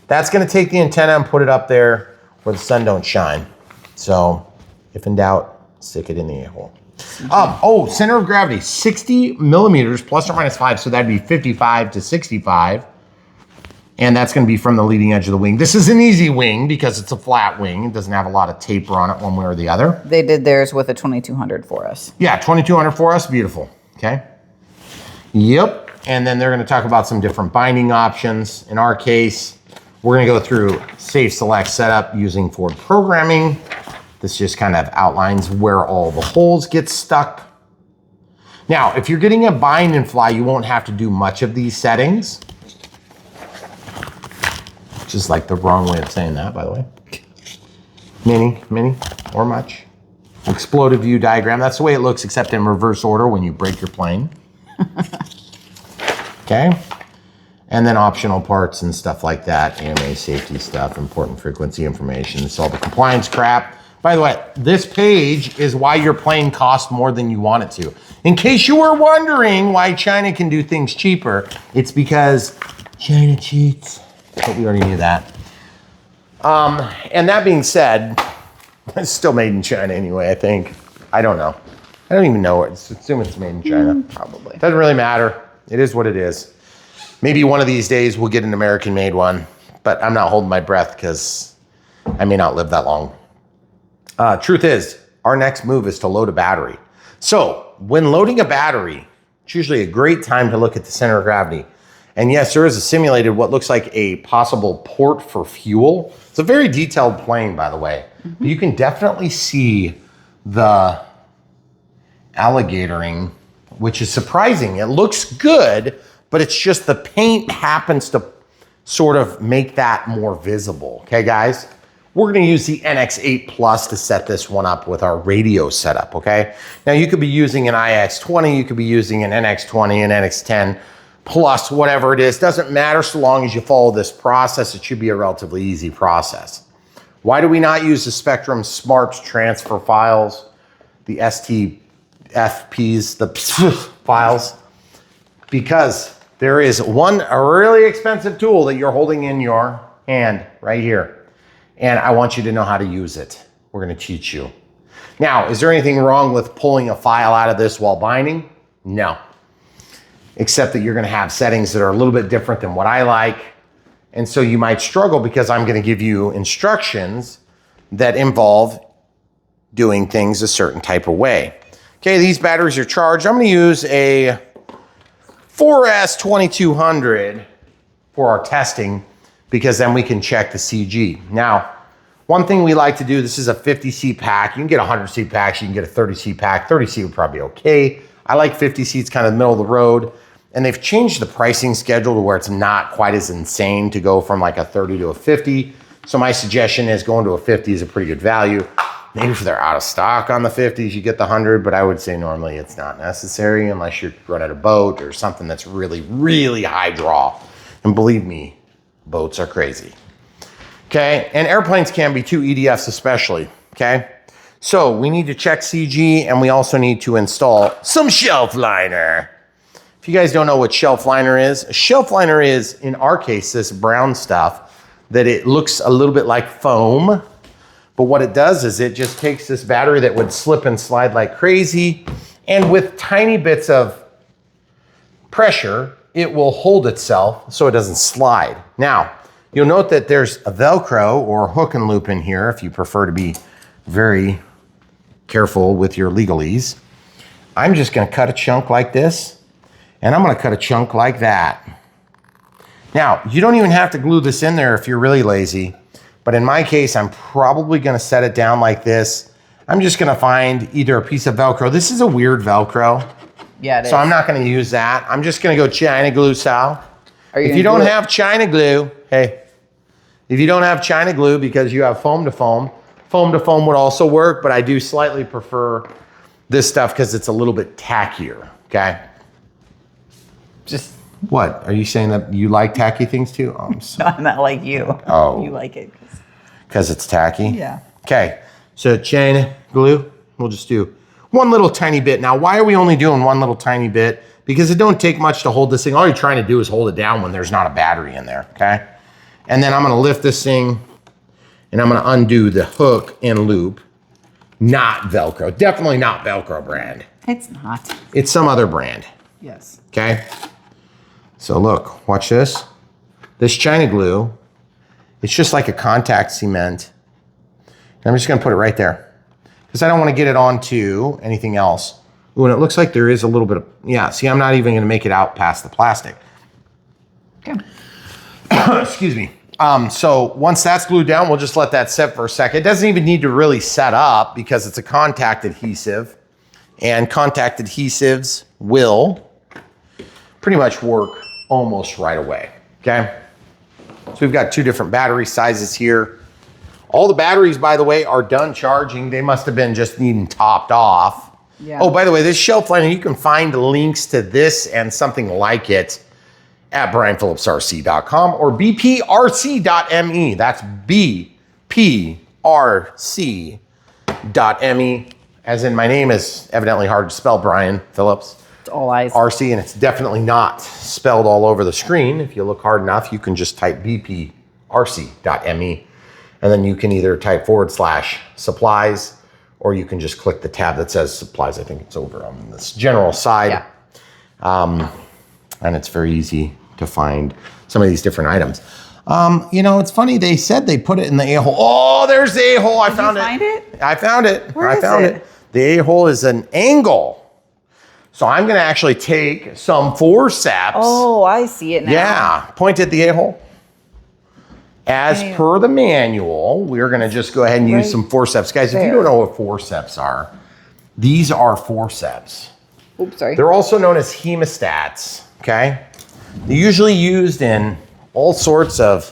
That's gonna take the antenna and put it up there where the sun don't shine. So if in doubt, stick it in the a-hole. Oh, center of gravity, 60 millimeters plus or minus 5. So that'd be 55 to 65. And that's gonna be from the leading edge of the wing. This is an easy wing because it's a flat wing. It doesn't have a lot of taper on it one way or the other. They did theirs with a 2200 for us. Yeah, 2200 for us, beautiful, okay? Yep, and then they're gonna talk about some different binding options. In our case, we're gonna go through safe select setup using Ford programming. This just kind of outlines where all the holes get stuck. Now, if you're getting a bind and fly, you won't have to do much of these settings. Which is like the wrong way of saying that, by the way. Mini, or much. Exploded view diagram, that's the way it looks except in reverse order when you break your plane. Okay. And then optional parts and stuff like that, AMA safety stuff, important frequency information, it's all the compliance crap. By the way, this page is why your plane costs more than you want it to. In case you were wondering why China can do things cheaper, it's because China cheats. But we already knew that. And that being said, it's still made in China anyway, I think. I don't know. I don't even know. Assume it's made in China. Probably. Doesn't really matter. It is what it is. Maybe one of these days we'll get an American-made one, but I'm not holding my breath because I may not live that long. Truth is, our next move is to load a battery. So when loading a battery, it's usually a great time to look at the center of gravity. And yes, there is a simulated what looks like a possible port for fuel. It's a very detailed plane, by the way. But you can definitely see the alligatoring, which is surprising. It looks good, but it's just the paint happens to sort of make that more visible. Okay, guys? We're gonna use the NX8 Plus to set this one up with our radio setup, okay? Now you could be using an IX20, you could be using an NX20, an NX10, Plus whatever it is, doesn't matter so long as you follow this process. It should be a relatively easy process. Why do we not use the Spectrum Smart Transfer files, the STFPs, the files? Because there is a really expensive tool that you're holding in your hand right here. And I want you to know how to use it. We're gonna teach you. Now, is there anything wrong with pulling a file out of this while binding? No. Except that you're gonna have settings that are a little bit different than what I like. And so you might struggle because I'm gonna give you instructions that involve doing things a certain type of way. Okay, these batteries are charged. I'm gonna use a 4S2200 for our testing because then we can check the CG. Now, one thing we like to do, this is a 50 seat pack. You can get a 100 seat pack, you can get a 30 seat pack. 30 seat would probably be okay. I like 50 seats, kind of middle of the road. And they've changed the pricing schedule to where it's not quite as insane to go from like a 30 to a 50. So my suggestion is going to a 50 is a pretty good value. Maybe if they're out of stock on the 50s, you get the 100, but I would say normally it's not necessary unless you're running a boat or something that's really, really high draw. And believe me, boats are crazy. Okay, and airplanes can be too, EDFs especially, okay? So we need to check CG and we also need to install some shelf liner. If you guys don't know what shelf liner is, a shelf liner is, in our case, this brown stuff that it looks a little bit like foam. But what it does is it just takes this battery that would slip and slide like crazy, and with tiny bits of pressure, it will hold itself so it doesn't slide. Now, you'll note that there's a Velcro or hook and loop in here if you prefer to be very careful with your legalese. I'm just gonna cut a chunk like this, and I'm gonna cut a chunk like that. Now, you don't even have to glue this in there if you're really lazy, but in my case, I'm probably gonna set it down like this. I'm just gonna find either a piece of Velcro. This is a weird Velcro. Yeah, it is. So I'm not gonna use that. I'm just gonna go China glue style. If you don't have China glue, hey, if you don't have China glue because you have foam to foam would also work, but I do slightly prefer this stuff because it's a little bit tackier, okay? Just what? Are you saying that you like tacky things too? Oh, I'm sorry. no, I'm not like you. Oh. You like it. Because it's tacky? Yeah. Okay, so China glue, we'll just do one little tiny bit. Now, why are we only doing one little tiny bit? Because it don't take much to hold this thing. All you're trying to do is hold it down when there's not a battery in there, okay? And then I'm gonna lift this thing and I'm gonna undo the hook and loop. Not Velcro, definitely not Velcro brand. It's not. It's some other brand, Yes. okay? So look, watch this. This China glue, it's just like a contact cement. And I'm just gonna put it right there because I don't wanna get it onto anything else. Ooh, and it looks like there is a little bit of, yeah, see, I'm not even gonna make it out past the plastic. Okay. Excuse me. So once that's glued down, we'll just let that set for a second. It doesn't even need to really set up because it's a contact adhesive, and contact adhesives will pretty much work almost right away, okay? So we've got 2 different battery sizes here. All the batteries, by the way, are done charging. They must have been just needing topped off. Yeah. Oh, by the way, this shelf liner, you can find links to this and something like it at brianphillipsrc.com or bprc.me. That's bprc.me. As in, my name is evidently hard to spell, Brian Phillips. It's all eyes. RC, and it's definitely not spelled all over the screen. If you look hard enough, you can just type bprc.me, and then you can either type /supplies, or you can just click the tab that says supplies. I think it's over on this general side. Yeah. And it's very easy to find some of these different items. You know, it's funny, they said they put it in the A-hole. Oh, there's the A-hole, I found it. Did you find it? I found it. Where I found it. The A-hole is an angle. So I'm gonna actually take some forceps. Oh, I see it now. Yeah, point at the A-hole. As per the manual, we're gonna just go ahead and use some forceps. Guys, if you don't know what forceps are, these are forceps. Oops, sorry. They're also known as hemostats, okay? They're usually used in all sorts of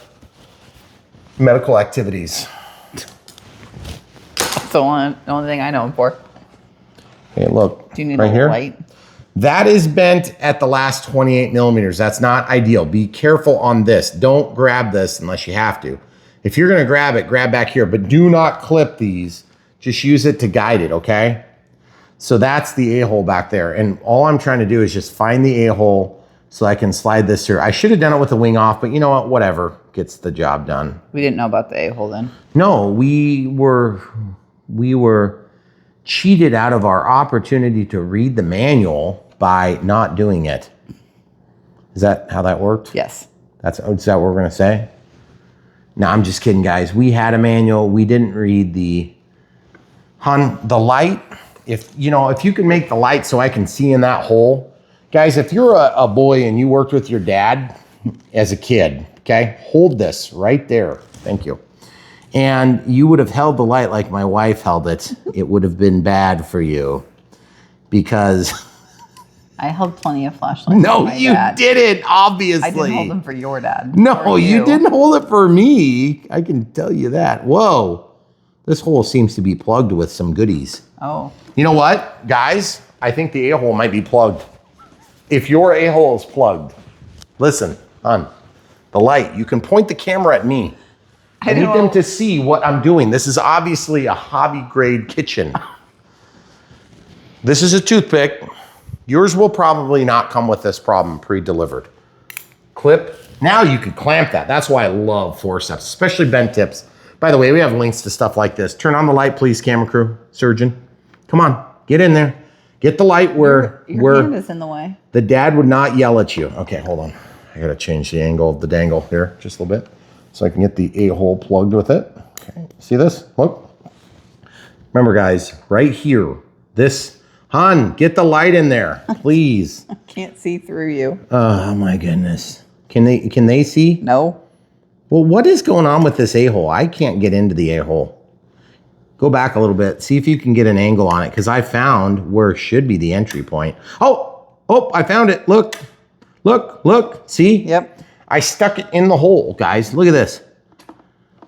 medical activities. That's the only thing I know them for. Okay, look, Do you need right a here. light? That is bent at the last 28 millimeters. That's not ideal. Be careful on this. Don't grab this unless you have to. If you're gonna grab it, grab back here, but do not clip these. Just use it to guide it, okay? So that's the A-hole back there. And all I'm trying to do is just find the A-hole so I can slide this through. I should have done it with the wing off, but you know what? Whatever gets the job done. We didn't know about the A-hole then. No, we were cheated out of our opportunity to read the manual by not doing it. Is that how that worked? Yes. Is that what we're gonna say? No, I'm just kidding, guys. We had a manual. We didn't read the light. If you can make the light so I can see in that hole. Guys, if you're a boy and you worked with your dad as a kid, okay, hold this right there. Thank you. And you would have held the light like my wife held it. It would have been bad for you because... I held plenty of flashlights. No, for my you dad. didn't, obviously. I didn't hold them for your dad. No, you didn't hold it for me. I can tell you that. Whoa. This hole seems to be plugged with some goodies. Oh. You know what, guys? I think the A-hole might be plugged. If your A-hole is plugged, listen, hon, the light, you can point the camera at me. I need them to see what I'm doing. This is obviously a hobby grade kitchen. This is a toothpick. Yours will probably not come with this problem pre-delivered. Clip. Now you can clamp that. That's why I love forceps, especially bent tips. By the way, we have links to stuff like this. Turn on the light, please, camera crew, surgeon. Come on, get in there. Get the light where your hand is in the way. The dad would not yell at you. Okay, hold on. I gotta change the angle of the dangle here just a little bit so I can get the A-hole plugged with it. Okay, see this? Look. Remember, guys, right here, this, hon, get the light in there, please. I can't see through you. Oh my goodness. Can they see? No. Well, what is going on with this A-hole? I can't get into the A-hole. Go back a little bit. See if you can get an angle on it, because I found where should be the entry point. Oh, I found it. Look. See? Yep. I stuck it in the hole, guys. Look at this.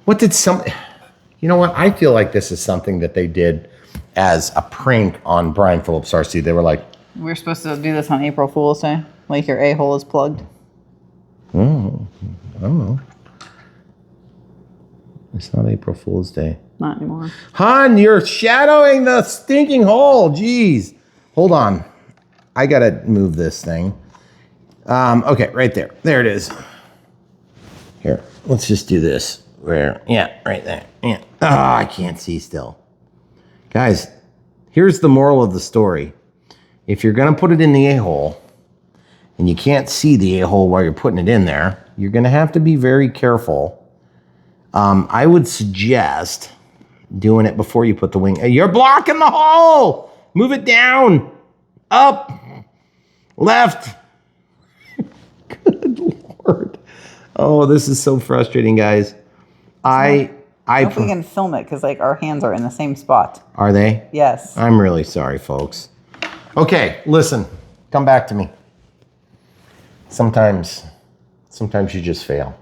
You know what? I feel like this is something that they did as a prank on Brian Phillips RC. They were like, we're supposed to do this on April Fool's Day. Like your A-hole is plugged. Oh, I don't know. It's not April Fool's Day. Not anymore. Hon, you're shadowing the stinking hole. Jeez. Hold on. I gotta move this thing. Okay, right there. There it is. Here, let's just do this. Where, yeah, right there. Yeah. Oh, I can't see still. Guys, here's the moral of the story. If you're gonna put it in the a-hole and you can't see the a-hole while you're putting it in there, you're gonna have to be very careful. I would suggest doing it before you put the wing. You're blocking the hole! Move it down, up, left. Good Lord. Oh, this is so frustrating, guys. I hope we can film it because like our hands are in the same spot. Are they? Yes. I'm really sorry, folks. Okay, listen, come back to me. Sometimes you just fail.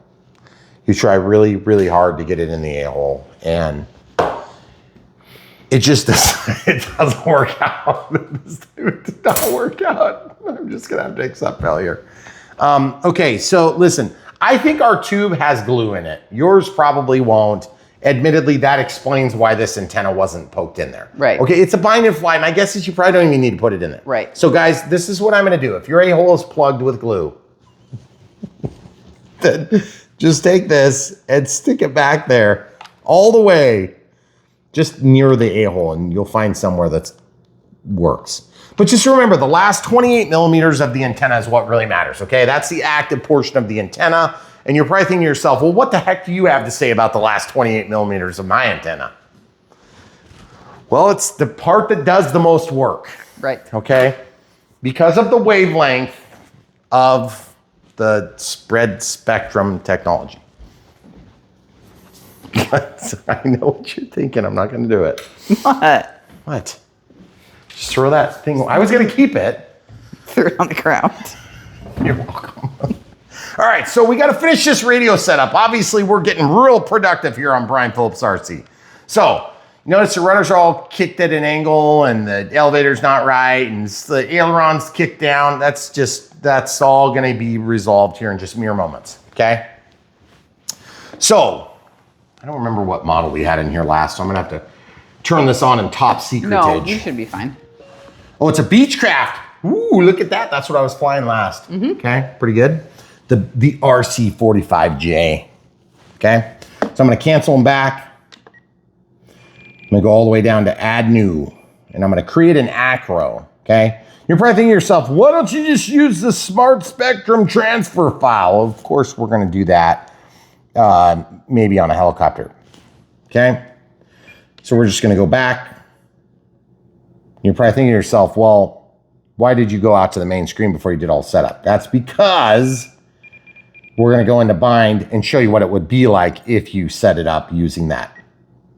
You try really, really hard to get it in the a-hole, and it just doesn't work out. It doesn't work out. I'm just gonna have to accept failure. Okay, so listen, I think our tube has glue in it. Yours probably won't. Admittedly, that explains why this antenna wasn't poked in there. Right. Okay, it's a bind and fly. My guess is you probably don't even need to put it in there. Right. So guys, this is what I'm gonna do. If your a-hole is plugged with glue, then just take this and stick it back there all the way, just near the a-hole, and you'll find somewhere that works. But just remember, the last 28 millimeters of the antenna is what really matters, okay? That's the active portion of the antenna. And you're probably thinking to yourself, well, what the heck do you have to say about the last 28 millimeters of my antenna? Well, it's the part that does the most work. Right. Okay? Because of the wavelength of the spread spectrum technology. I know what you're thinking. I'm not going to do it. What? What? Just throw that thing. I was going to keep it. Threw it on the ground. You're welcome. All right, so we got to finish this radio setup. Obviously, we're getting real productive here on Brian Phillips RC. So, notice the rudders are all kicked at an angle and the elevator's not right and the aileron's kicked down. That's all going to be resolved here in just mere moments, okay? So, I don't remember what model we had in here last, so I'm going to have to turn this on in top secretage. No, you should be fine. Oh, it's a Beechcraft. Ooh, look at that. That's what I was flying last. Mm-hmm. Okay, pretty good. The RC45J. Okay, so I'm going to cancel them back. I'm going to go all the way down to add new, and I'm going to create an acro. Okay, you're probably thinking to yourself, why don't you just use the Smart Spectrum transfer file? Of course, we're going to do that maybe on a helicopter. Okay, so we're just going to go back. You're probably thinking to yourself, well, why did you go out to the main screen before you did all setup? That's because we're going to go into bind and show you what it would be like if you set it up using that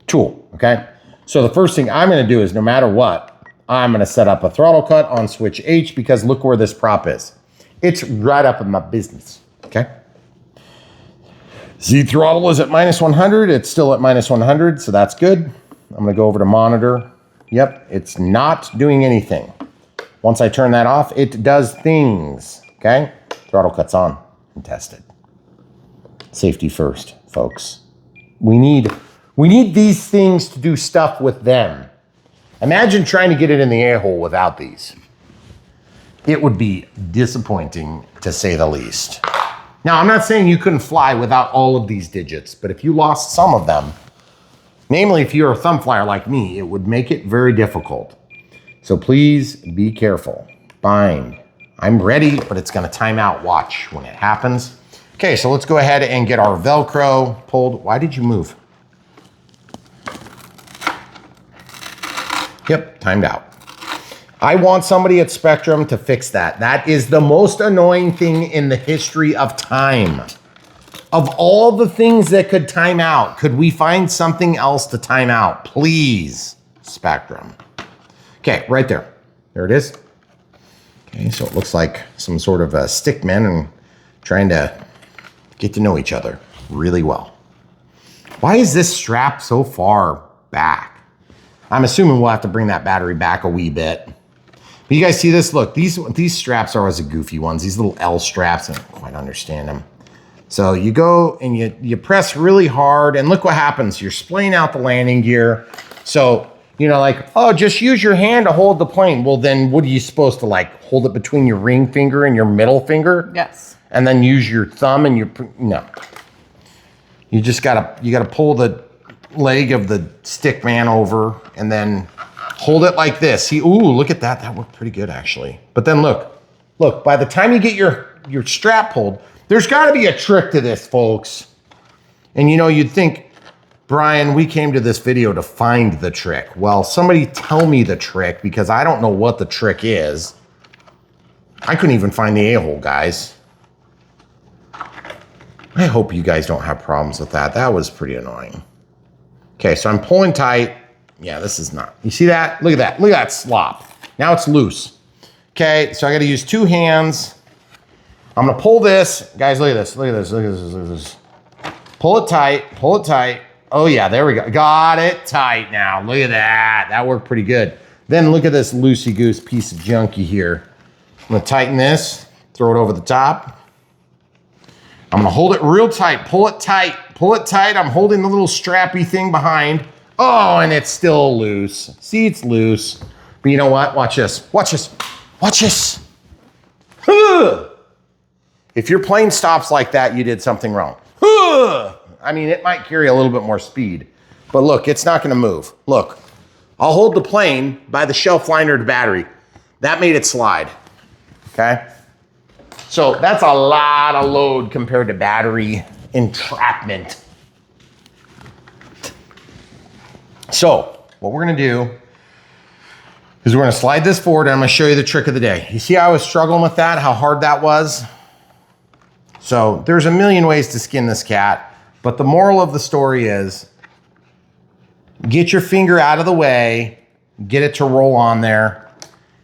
tool, okay? So the first thing I'm going to do is no matter what, I'm going to set up a throttle cut on switch H because look where this prop is. It's right up in my business, okay? Z throttle is at minus 100. It's still at minus 100, so that's good. I'm going to go over to monitor. Yep, it's not doing anything. Once I turn that off, it does things, okay? Throttle cut's on and tested. Safety first, folks. We need these things to do stuff with them. Imagine trying to get it in the a-hole without these. It would be disappointing, to say the least. Now, I'm not saying you couldn't fly without all of these digits, but if you lost some of them, namely if you're a thumb flyer like me, it would make it very difficult. So please be careful. Bind. I'm ready, but it's going to time out. Watch when it happens. Okay, so let's go ahead and get our Velcro pulled. Why did you move? Yep, timed out. I want somebody at Spectrum to fix that. That is the most annoying thing in the history of time. Of all the things that could time out, could we find something else to time out? Please, Spectrum. Okay, right there. There it is. Okay, so it looks like some sort of a stickman and trying to get to know each other really well. Why is this strap so far back? I'm assuming we'll have to bring that battery back a wee bit. But you guys see this? Look, these straps are always the goofy ones. These little L straps, I don't quite understand them. So you go and you press really hard and look what happens. You're splaying out the landing gear. So, you know, like, oh, just use your hand to hold the plane. Well, then what are you supposed to like hold it between your ring finger and your middle finger? Yes. And then use your thumb and your, no. You just gotta pull the leg of the stick man over and then hold it like this. See, ooh, look at that. That worked pretty good actually. But then look, by the time you get your strap pulled, there's gotta be a trick to this, folks. And you know, you'd think, Brian, we came to this video to find the trick. Well, somebody tell me the trick because I don't know what the trick is. I couldn't even find the A-hole, guys. I hope you guys don't have problems with that. That was pretty annoying. Okay, so I'm pulling tight. Yeah, this is not. You see that? Look at that. Look at that slop. Now it's loose. Okay, so I got to use 2 hands. I'm going to pull this. Guys, look at this. Look at this. Look at this. Look at this. Pull it tight. Pull it tight. Oh, yeah, there we go. Got it tight now. Look at that. That worked pretty good. Then look at this loosey-goose piece of junky here. I'm going to tighten this. Throw it over the top. I'm gonna hold it real tight, pull it tight, pull it tight. I'm holding the little strappy thing behind. Oh, and it's still loose. See, it's loose. But you know what? Watch this, watch this, watch this. If your plane stops like that, you did something wrong. I mean, it might carry a little bit more speed, but look, it's not gonna move. Look, I'll hold the plane by the shelf linered battery. That made it slide, okay? So that's a lot of load compared to battery entrapment. So what we're gonna do is we're gonna slide this forward and I'm gonna show you the trick of the day. You see how I was struggling with that, how hard that was? So there's a million ways to skin this cat, but the moral of the story is get your finger out of the way, get it to roll on there,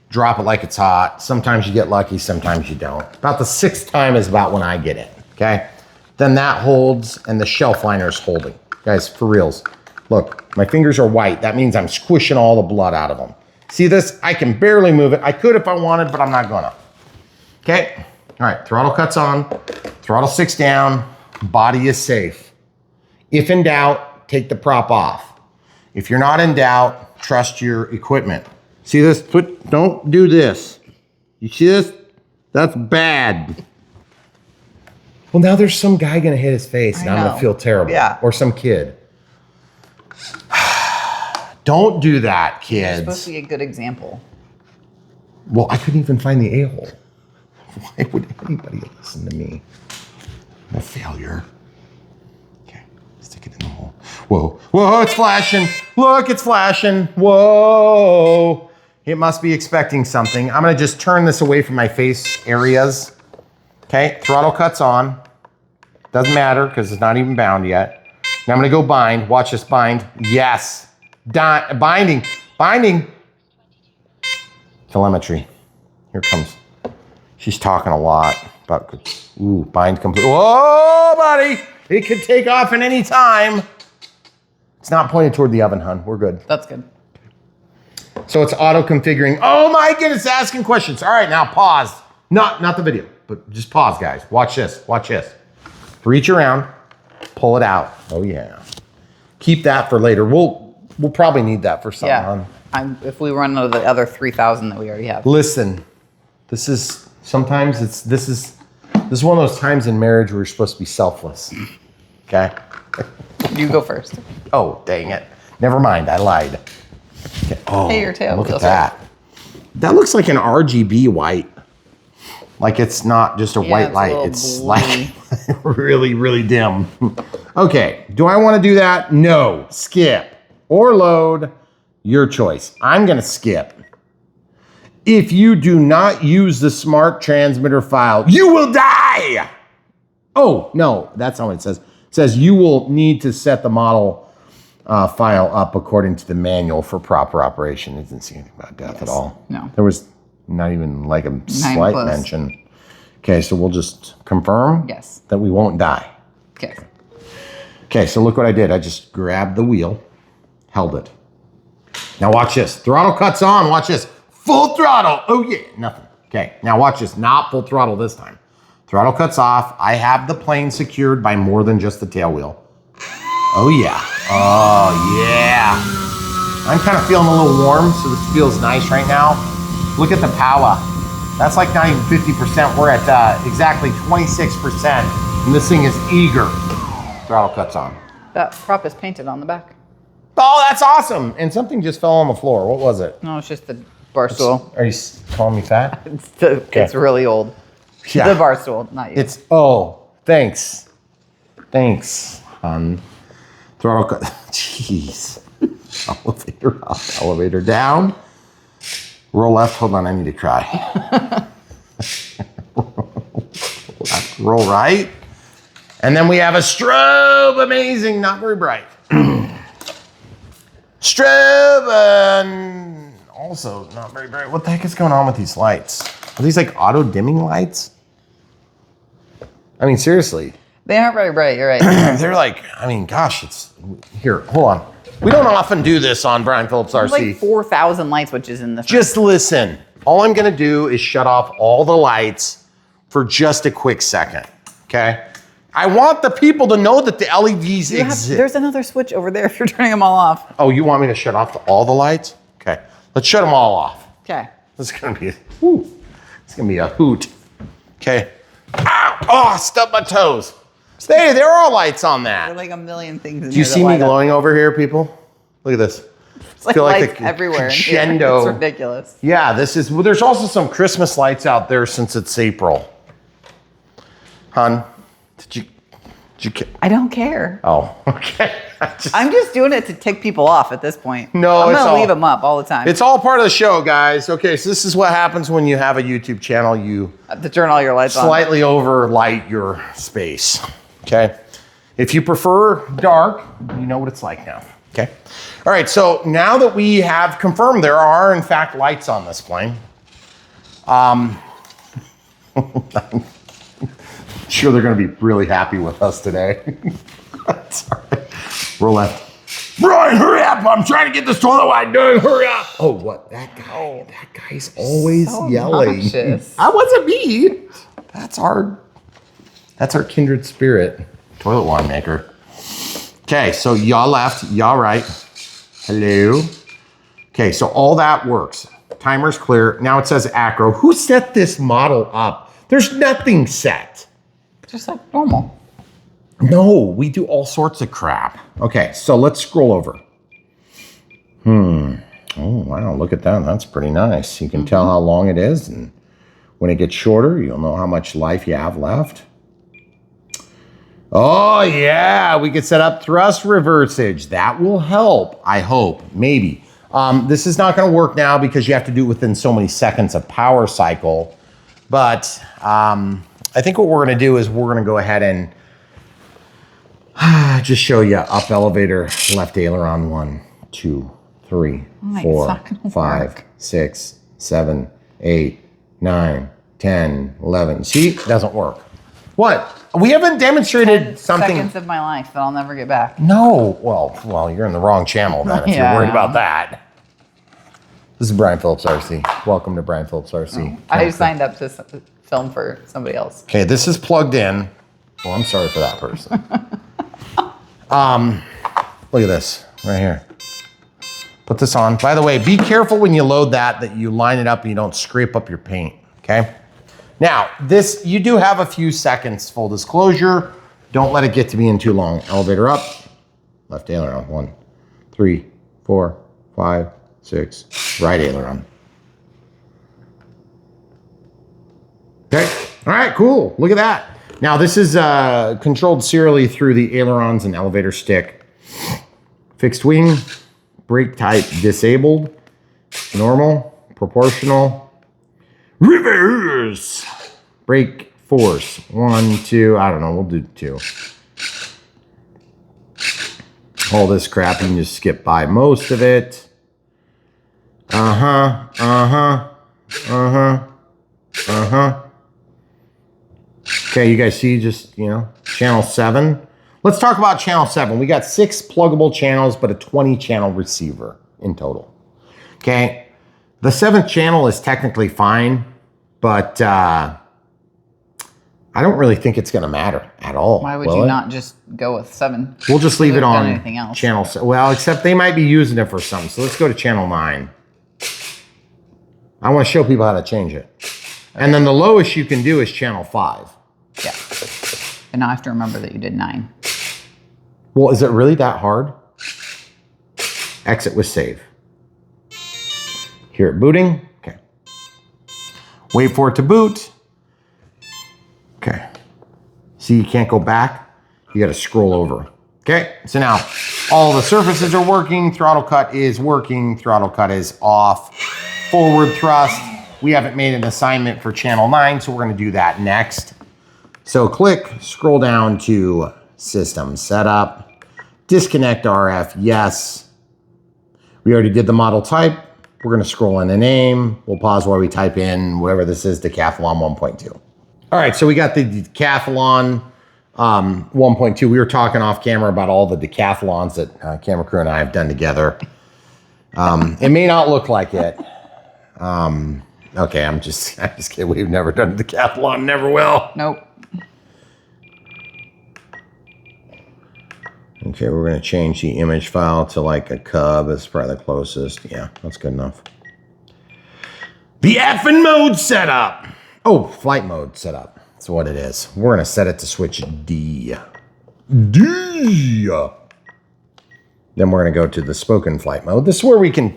drop it like it's hot. Sometimes you get lucky, sometimes you don't. About the 6th time is about when I get it, okay? Then that holds and the shelf liner is holding. Guys, for reals, look, my fingers are white. That means I'm squishing all the blood out of them. See this? I can barely move it. I could if I wanted, but I'm not gonna. Okay, all right, throttle cuts on, throttle 6 down, body is safe. If in doubt, take the prop off. If you're not in doubt, trust your equipment. See this? Don't do this. You see this? That's bad. Well, now there's some guy gonna hit his face and I'm gonna feel terrible. Yeah. Or some kid. Don't do that, kids. You're supposed to be a good example. Well, I couldn't even find the A-hole. Why would anybody listen to me? I'm a failure. Okay, stick it in the hole. Whoa, whoa, it's flashing. Look, it's flashing. Whoa. It must be expecting something. I'm gonna just turn this away from my face areas. Okay, throttle cuts on. Doesn't matter because it's not even bound yet. Now I'm gonna go bind. Watch this bind. Yes, binding. Telemetry. Here it comes. She's talking a lot about, ooh, bind complete. Whoa, buddy, it could take off at any time. It's not pointed toward the oven, hun. We're good. That's good. So it's auto configuring. Oh my goodness, it's asking questions. All right, now pause. Not the video, but just pause, guys. Watch this, watch this. Reach around, pull it out. Oh yeah. Keep that for later. We'll probably need that for something. Yeah. If we run out of the other 3,000 that we already have. Listen, this is one of those times in marriage where you're supposed to be selfless. Okay? You go first. Oh, dang it. Never mind, I lied. Okay. Oh, hey, your tail. look at that. That looks like an RGB white. Like it's not just a white light. It's like really, really dim. Okay, do I want to do that? No. Skip or load, your choice. I'm going to skip. If you do not use the smart transmitter file, you will die. Oh, no, that's not what it says. It says you will need to set the model file up according to the manual for proper operation. It didn't say anything about death at all. No. There was not even like a slight mention. Okay, so we'll just confirm that we won't die. Okay. Okay, so look what I did. I just grabbed the wheel, held it. Now watch this. Throttle cuts on. Watch this. Full throttle. Oh yeah, nothing. Okay, now watch this. Not full throttle this time. Throttle cuts off. I have the plane secured by more than just the tail wheel. Oh yeah. Oh yeah. I'm kind of feeling a little warm, so this feels nice right now. Look at the power. That's like not even 50%. We're at exactly 26%, and this thing is eager. Throttle cuts on. That prop is painted on the back. Oh, that's awesome. And something just fell on the floor. What was it? No, it's just the bar stool. Are you calling me fat? It's really old. Yeah. The bar stool, not you. Thanks. Thanks, hon. Throttle cut. Jeez. Elevator up, elevator down. Roll left. Hold on, I need to cry. Left, roll right. And then we have a strobe. Amazing, not very bright. Strobe, and also not very bright. What the heck is going on with these lights? Are these like auto dimming lights? I mean, seriously. They aren't very bright, you're right. They're like, I mean, gosh, it's, here, hold on. We don't often do this on Brian Phillips RC. There's like 4,000 light switches in this. Just listen. All I'm gonna do is shut off all the lights for just a quick second, okay? I want the people to know that the LEDs exist. There's another switch over there if you're turning them all off. Oh, you want me to shut off all the lights? Okay, let's shut them all off. Okay. This is gonna be, it's gonna be a hoot. Okay. Ow, oh, I stubbed my toes. Hey, there are lights on There that. are like a million things in Do you see me glowing over here, people? Look at this. It's like feel like lights a everywhere. crescendo. It's ridiculous. Yeah, this is, well, there's also some Christmas lights out there since it's April. Hon, did you I don't care. Oh, okay. I'm just doing it to tick people off at this point. No, I'm it's gonna all- leave them up all the time. It's all part of the show, guys. Okay, so this is what happens when you have a YouTube channel. You to turn all your lights on. slightly overlight your space, okay? If you prefer dark, you know what it's like now, okay? All right, so now that we have confirmed there are, in fact, lights on this plane, I'm sure they're gonna be really happy with us today. Sorry. Roll left. Brian, hurry up! I'm trying to get this toilet wide done. Hurry up! Oh, what? That guy. That guy's always So yelling. obnoxious. That wasn't me. That's our kindred spirit. Toilet wine maker. Okay, so yaw left, yaw right. Hello. Okay, so all that works. Timer's clear. Now it says acro. Who set this model up? There's nothing set. Just like normal. No, we do all sorts of crap. Okay, so let's scroll over. Oh, wow, look at that. That's pretty nice. You can tell how long it is, and when it gets shorter, you'll know how much life you have left. Oh, yeah, we could set up thrust reversage. That will help, I hope, maybe. This is not going to work now because you have to do it within so many seconds of power cycle. But I think what we're going to do is we're going to go ahead and just show you up elevator, left aileron, 1, 2, 3, it's 4, not gonna 5, work. 6, 7, 8, 9, 10, 11. See, it doesn't work. What? We haven't demonstrated something. Seconds of my life that I'll never get back. No, well, you're in the wrong channel then if Yeah, you're worried I know. about that. This is Brian Phillips RC. Welcome to Brian Phillips RC. I signed up to film for somebody else. Okay, this is plugged in. Well, I'm sorry for that person. Look at this right here. Put this on. By the way, be careful when you load that you line it up and you don't scrape up your paint, okay? Now, this, you do have a few seconds, full disclosure. Don't let it get to being too long. Elevator up, left aileron, 1, 3, 4, 5, 6, right aileron. Okay, all right, cool, look at that. Now this is controlled serially through the ailerons and elevator stick. Fixed wing, brake type disabled, normal, proportional, reverse, brake force, 1, 2, I don't know, we'll do 2. All this crap, you can just skip by most of it. Okay, you guys see just, channel 7. Let's talk about channel 7. We got 6 pluggable channels, but a 20 channel receiver in total. Okay, the 7th channel is technically fine, but I don't really think it's gonna matter at all. Why would will you it? not just go with 7? We'll just leave it Could've done on anything else. channel 7. Well, except they might be using it for something. So let's go to channel 9. I want to show people how to change it. And then the lowest you can do is channel 5. Yeah. And now I have to remember that you did 9. Well, is it really that hard? Exit with save. Here at booting. Okay. Wait for it to boot. Okay. See, you can't go back. You got to scroll over. Okay. So now all the surfaces are working. Throttle cut is working. Throttle cut is off. Forward thrust. We haven't made an assignment for channel 9, so we're going to do that next. So click, scroll down to system setup, disconnect RF, yes. We already did the model type. We're going to scroll in the name. We'll pause while we type in whatever this is, Decathlon 1.2. All right, so we got the Decathlon 1.2. We were talking off camera about all the decathlons that camera crew and I have done together. It may not look like it. Okay, I'm just kidding. We've never done a decathlon, never will. Nope. Okay, we're going to change the image file to like a cub. It's probably the closest. Yeah, that's good enough. The effing mode setup. Oh, flight mode setup. That's what it is. We're going to set it to switch D. D. Then we're going to go to the spoken flight mode. This is where we can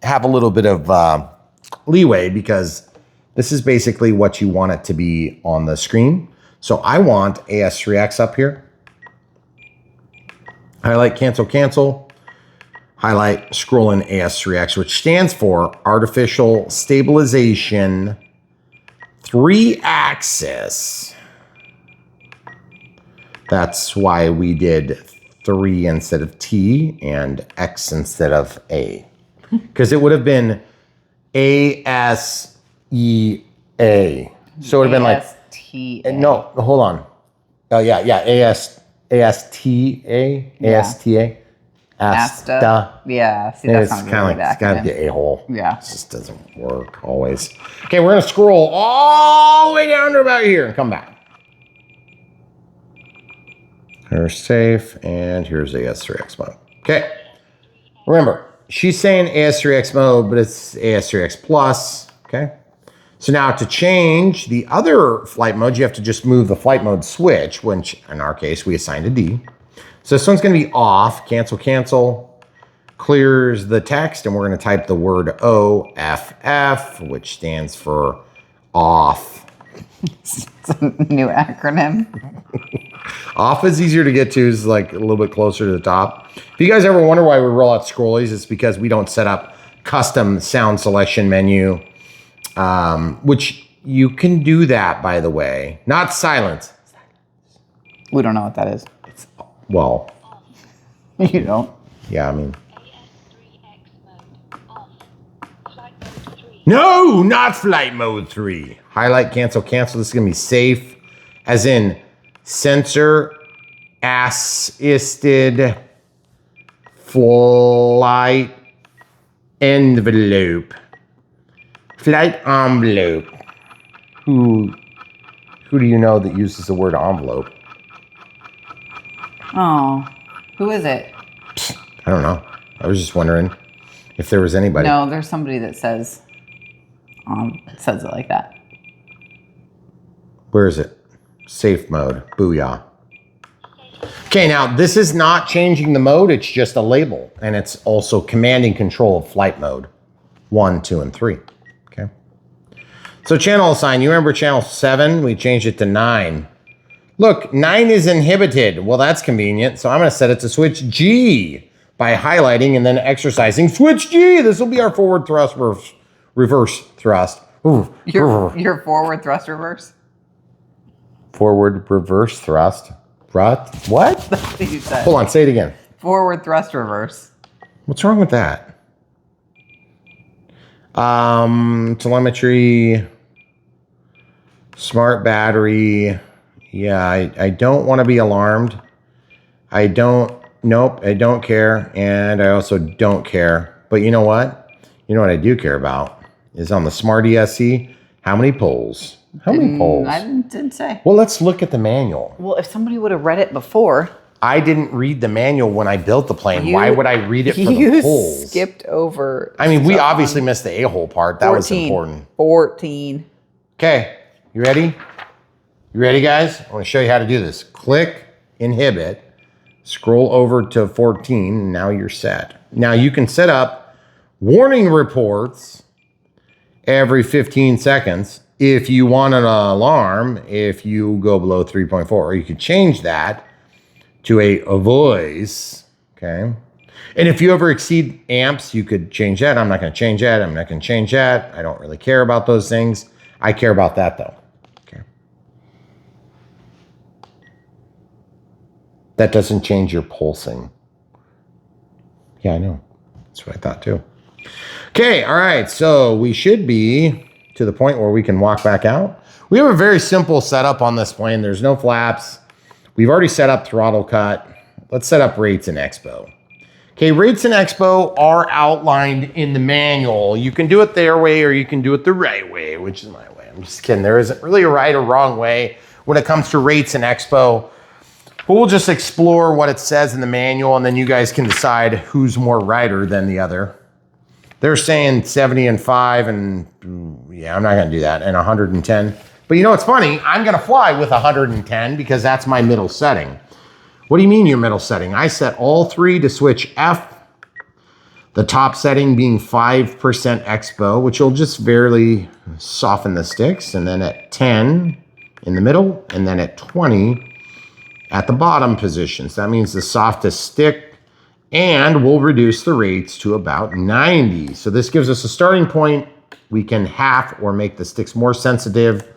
have a little bit of leeway because this is basically what you want it to be on the screen. So I want AS3X up here. Highlight, cancel, cancel. Highlight, scroll in AS3X, which stands for Artificial Stabilization 3-Axis. That's why we did 3 instead of T and X instead of A. Because it would have been ASEA. So it would have been like... ASTA. No, hold on. Oh, yeah, ASTA. ASTA. ASTA. Yeah, see, that's it's not kind of really like, it's got to be a-hole. Yeah. It just doesn't work always. Okay, we're going to scroll all the way down to about here and come back. Here's safe, and here's AS3X mode. Okay. Remember, she's saying AS3X mode, but it's AS3X plus. Okay. So now to change the other flight mode, you have to just move the flight mode switch, which in our case, we assigned a D. So this one's going to be off, cancel, cancel, clears the text, and we're going to type the word OFF, which stands for off. It's a new acronym. Off is easier to get to, is like a little bit closer to the top. If you guys ever wonder why we roll out scrollies, it's because we don't set up custom sound selection menu. Which you can do that, by the way. Not silence. We don't know what that is. Well. You don't. Yeah, I mean. No, not flight mode 3. Highlight, cancel, cancel. This is going to be safe. As in sensor assisted flight envelope. Flight envelope. Who do you know that uses the word envelope? Oh, who is it? I don't know. I was just wondering if there was anybody. No, there's somebody that says it like that. Where is it? Safe mode. Booyah. Okay, now this is not changing the mode. It's just a label. And it's also command and control of flight mode 1, 2, and 3. Okay. So channel assign. You remember channel 7? We changed it to 9. Look, 9 is inhibited. Well, that's convenient. So I'm going to set it to switch G by highlighting and then exercising switch G. This will be our forward thrust, reverse thrust. Your forward thrust reverse? Forward reverse thrust. What? That's what you said. Hold on, say it again. Forward thrust reverse. What's wrong with that? Telemetry, smart battery. Yeah, I don't want to be alarmed. Nope, I don't care. And I also don't care. But you know what? You know what I do care about is on the smart ESC, how many poles? How many poles? I didn't say. Well, let's look at the manual. Well, if somebody would have read it before. I didn't read the manual when I built the plane. Why would I read it for the poles? You skipped over. I mean, we obviously missed the a-hole part. That was important. 14. Okay, you ready? You ready, guys? I want to show you how to do this. Click, inhibit, Scroll over to 14, and now you're set. Now you can set up warning reports every 15 seconds if you want an alarm if you go below 3.4, or you could change that to a voice, okay? And if you ever exceed amps, you could change that. I'm not gonna change that. I'm not gonna change that. I don't really care about those things. I care about that though, okay? That doesn't change your pulsing. Yeah, I know. That's what I thought too. Okay, all right, so we should be to the point where we can walk back out. We have a very simple setup on this plane. There's no flaps. We've already set up throttle cut. Let's set up rates and expo. Okay, rates and expo are outlined in the manual. You can do it their way or you can do it the right way, which is my way. I'm just kidding. There isn't really a right or wrong way when it comes to rates and expo. But we'll just explore what it says in the manual, and then you guys can decide who's more righter than the other. They're saying 70 and 5, and yeah, I'm not gonna do that, and 110. But you know what's funny? I'm gonna fly with 110 because that's my middle setting. What do you mean your middle setting? I set all three to switch F, the top setting being 5% expo, which will just barely soften the sticks, and then at 10 in the middle, and then at 20 at the bottom position. So that means the softest stick, and we'll reduce the rates to about 90. So this gives us a starting point. We can half or make the sticks more sensitive,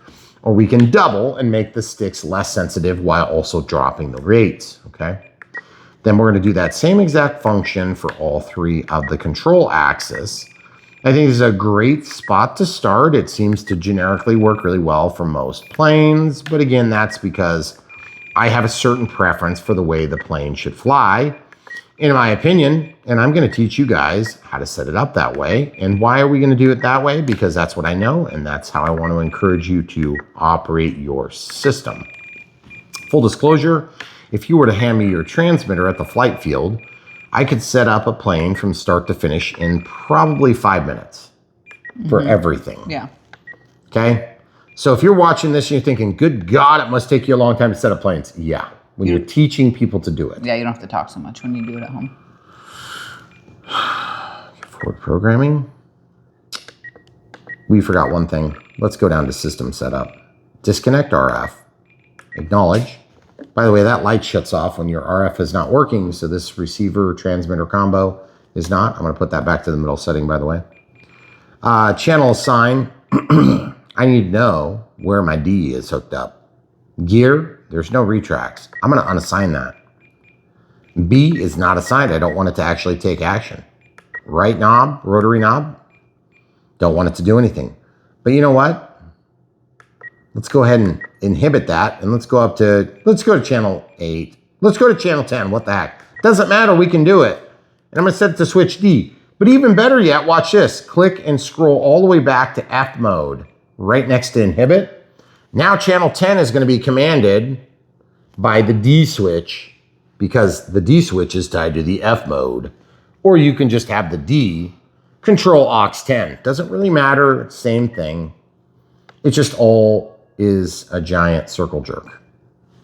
or we can double and make the sticks less sensitive while also dropping the rates, okay? Then we're gonna do that same exact function for all three of the control axes. I think this is a great spot to start. It seems to generically work really well for most planes, but again, that's because I have a certain preference for the way the plane should fly, in my opinion, and I'm gonna teach you guys how to set it up that way. And why are we gonna do it that way? Because that's what I know, and that's how I want to encourage you to operate your system. Full disclosure, if you were to hand me your transmitter at the flight field, I could set up a plane from start to finish in probably 5 minutes for everything. Yeah. Okay? So if you're watching this and you're thinking, good God, it must take you a long time to set up planes. Yeah, when you're teaching people to do it. Yeah, you don't have to talk so much when you do it at home. Forward programming. We forgot one thing. Let's go down to system setup. Disconnect RF. Acknowledge. By the way, that light shuts off when your RF is not working, so this receiver transmitter combo is not. I'm going to put that back to the middle setting, by the way. Channel assign. I need to know where my D is hooked up. Gear, there's no retracts. I'm going to unassign that. B is not assigned. I don't want it to actually take action. Right knob, rotary knob, don't want it to do anything. But you know what? Let's go ahead and inhibit that, and let's go to channel 8. Let's go to channel 10. What the heck? Doesn't matter. We can do it. And I'm going to set it to switch D. But even better yet, watch this. Click and scroll all the way back to F mode, right next to inhibit. Now channel 10 is going to be commanded by the D switch, because the D switch is tied to the F mode. Or you can just have the D control aux 10. Doesn't really matter, same thing. It just all is a giant circle jerk.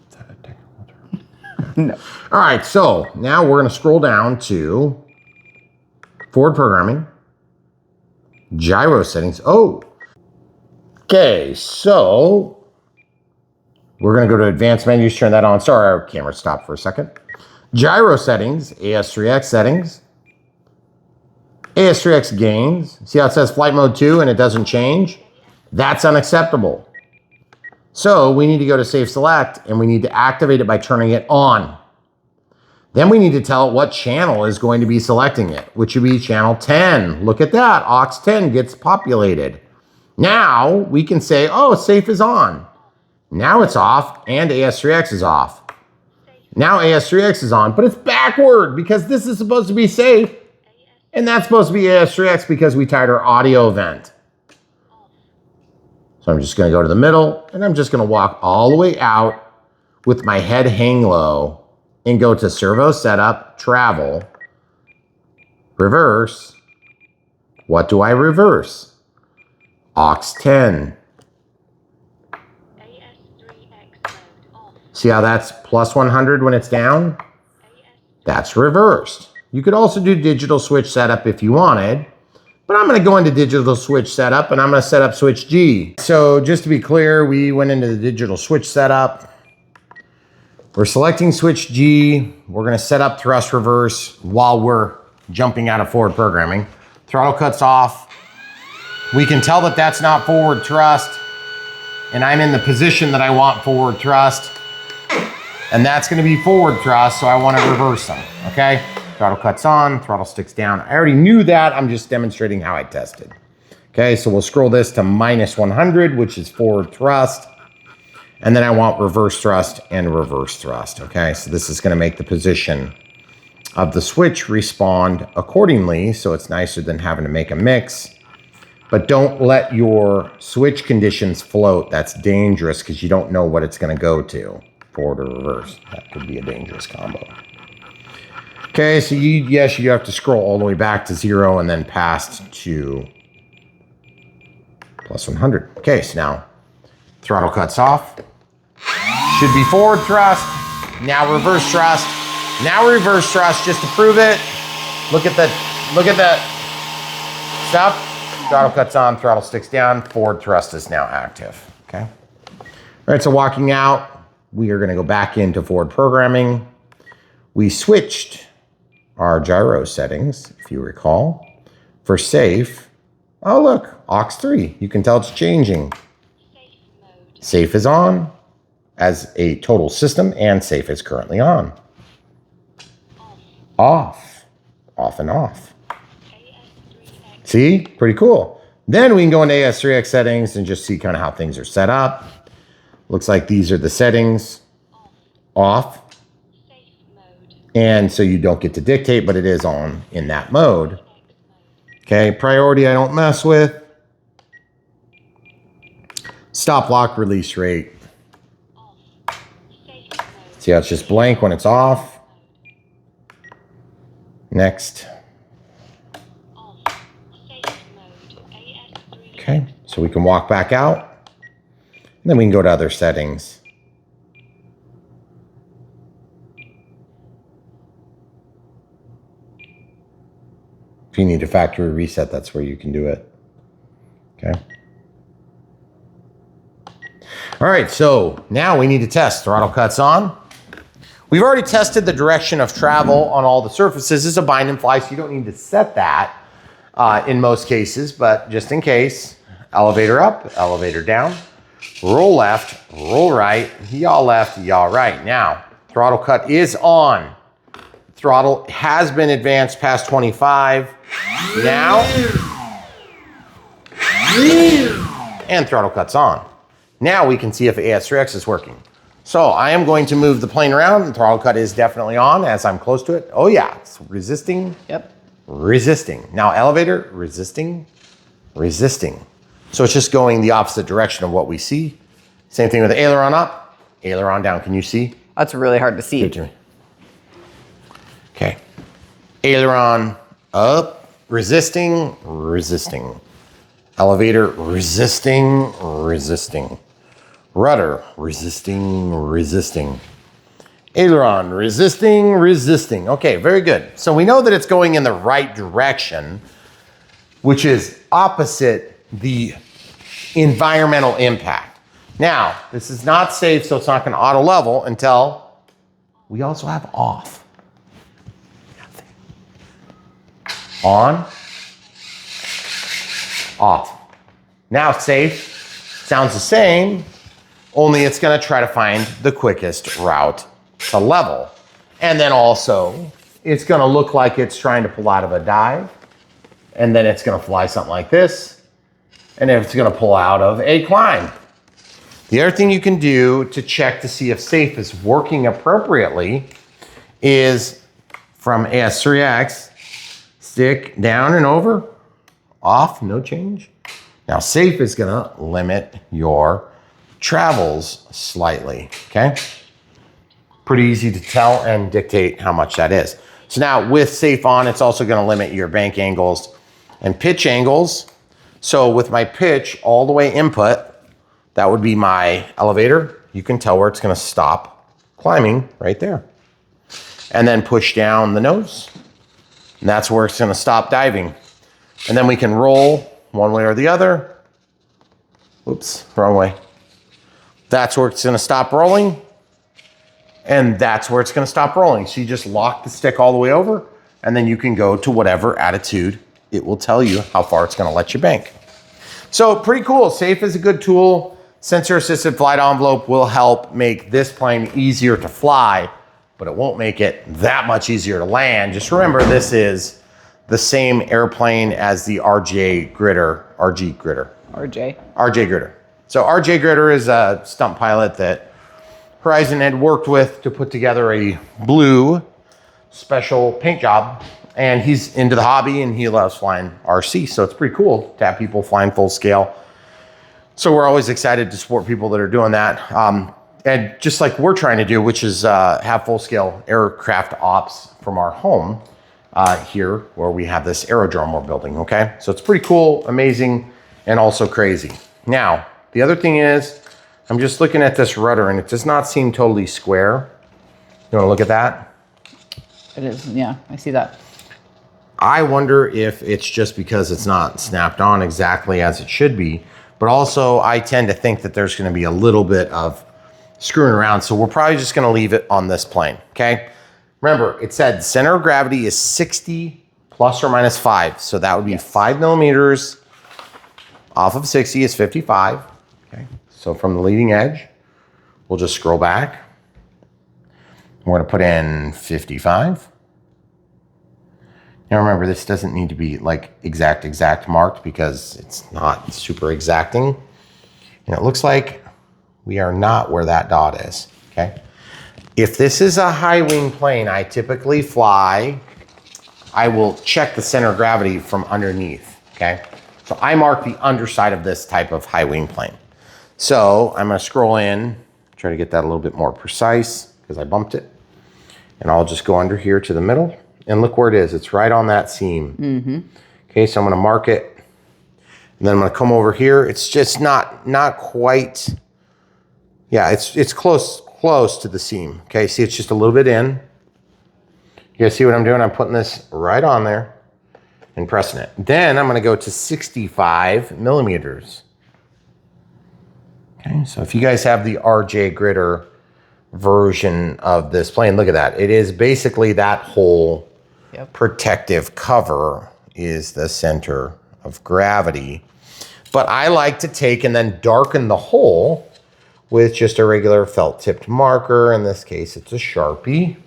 Is that a technical term? No. All right, so now we're gonna scroll down to forward programming, gyro settings. Oh, okay, so we're gonna go to advanced menus, turn that on. Sorry, our camera stopped for a second. Gyro settings, AS3X settings, AS3X gains. See how it says flight mode 2 and it doesn't change? That's unacceptable. So we need to go to save select and we need to activate it by turning it on. Then we need to tell it what channel is going to be selecting it, which would be channel 10. Look at that, aux 10 gets populated. Now we can say, oh, safe is on. Now it's off and AS3X is off. Now AS3X is on, but it's backward because this is supposed to be safe. And that's supposed to be AS3X because we tied our audio vent. So I'm just going to go to the middle and I'm just going to walk all the way out with my head hang low and go to servo setup, travel, reverse. What do I reverse? aux 10. See how that's plus 100 when it's down? That's reversed. You could also do digital switch setup if you wanted, but I'm gonna go into digital switch setup and I'm gonna set up switch G. So just to be clear, we went into the digital switch setup. We're selecting switch G. We're gonna set up thrust reverse while we're jumping out of forward programming. Throttle cuts off. We can tell that that's not forward thrust, and I'm in the position that I want forward thrust, and that's gonna be forward thrust, so I wanna reverse them, okay? Throttle cuts on, throttle sticks down. I already knew that, I'm just demonstrating how I tested. Okay, so we'll scroll this to -100, which is forward thrust. And then I want reverse thrust and reverse thrust, okay? So this is gonna make the position of the switch respond accordingly, so it's nicer than having to make a mix. But don't let your switch conditions float. That's dangerous because you don't know what it's gonna go to, forward or reverse. That could be a dangerous combo. Okay, so you have to scroll all the way back to 0 and then past to +100. Okay, so now throttle cuts off. Should be forward thrust, now reverse thrust, now reverse thrust just to prove it. Look at that stuff. Throttle cuts on, throttle sticks down, forward thrust is now active, okay? All right, so walking out, we are gonna go back into forward programming. We switched our gyro settings, if you recall, for safe. Oh look, aux3, you can tell it's changing. Safe is on as a total system, and safe is currently on. Off and off. See, pretty cool. Then we can go into AS3X settings and just see kind of how things are set up. Looks like these are the settings. Off. And so you don't get to dictate, but it is on in that mode. Okay, priority I don't mess with. Stop lock release rate. See how it's just blank when it's off. Next. Okay, so we can walk back out. And then we can go to other settings. If you need a factory reset, that's where you can do it. Okay. All right, so now we need to test. Throttle cuts on. We've already tested the direction of travel on all the surfaces. This is a bind and fly, so you don't need to set that in most cases, but just in case, elevator up, elevator down, roll left, roll right, yaw left, yaw right. Now, throttle cut is on. Throttle has been advanced past 25. Now, and throttle cuts on. Now we can see if AS3X is working. So I am going to move the plane around, and throttle cut is definitely on as I'm close to it. Oh yeah, it's resisting. Yep. Resisting. Now elevator, resisting, resisting. So it's just going the opposite direction of what we see. Same thing with the aileron up, aileron down. Can you see? That's really hard to see. Give it to me. Okay. Aileron up, resisting, resisting. Elevator, resisting, resisting. Rudder, resisting, resisting. Aileron, resisting, resisting. Okay, very good. So we know that it's going in the right direction, which is opposite the environmental impact. Now, this is not safe, so it's not going to auto level until we also have off. On, off. Now safe, sounds the same, only it's gonna try to find the quickest route to level. And then also, it's gonna look like it's trying to pull out of a dive, and then it's gonna fly something like this, and then it's gonna pull out of a climb. The other thing you can do to check to see if safe is working appropriately is from AS3X, stick down and over, off, no change. Now safe is gonna limit your travels slightly, okay? Pretty easy to tell and dictate how much that is. So now with safe on, it's also gonna limit your bank angles and pitch angles. So with my pitch all the way input, that would be my elevator. You can tell where it's gonna stop climbing right there. and then push down the nose. And that's where it's gonna stop diving. And then we can roll one way or the other. Oops, wrong way. That's where it's gonna stop rolling. And that's where it's gonna stop rolling. So you just lock the stick all the way over, and then you can go to whatever attitude it will tell you how far it's gonna let you bank. So pretty cool. Safe is a good tool. Sensor assisted flight envelope will help make this plane easier to fly, but it won't make it that much easier to land. Just remember, this is the same airplane as the RJ Gritter. So RJ Gritter is a stunt pilot that Horizon had worked with to put together a blue special paint job. And he's into the hobby and he loves flying RC. So it's pretty cool to have people flying full scale. So we're always excited to support people that are doing that. And just like we're trying to do, which is have full scale aircraft ops from our home here where we have this aerodrome we're building, okay? So it's pretty cool, amazing, and also crazy. Now, the other thing is, I'm just looking at this rudder and it does not seem totally square. You wanna look at that? It is, yeah, I see that. I wonder if it's just because it's not snapped on exactly as it should be, but also I tend to think that there's gonna be a little bit of screwing around. So we're probably just gonna leave it on this plane, okay? Remember, it said center of gravity is 60 plus or minus 5. So that would be 5 millimeters off of 60 is 55, okay? So from the leading edge, we'll just scroll back. We're gonna put in 55. Now remember, this doesn't need to be like exact marked because it's not super exacting. And it looks like we are not where that dot is, okay? If this is a high wing plane I typically fly, I will check the center of gravity from underneath, okay? So I mark the underside of this type of high wing plane. So I'm gonna scroll in, try to get that a little bit more precise because I bumped it. And I'll just go under here to the middle. And look where it is. It's right on that seam. Mm-hmm. Okay, so I'm gonna mark it. And then I'm gonna come over here. It's just not quite, yeah, it's close to the seam. Okay, see, it's just a little bit in. You guys see what I'm doing? I'm putting this right on there and pressing it. Then I'm gonna go to 65 millimeters. Okay, so if you guys have the RJ Gritter version of this plane, look at that. It is basically that whole protective cover is the center of gravity. But I like to take and then darken the hole with just a regular felt tipped marker. In this case, it's a Sharpie.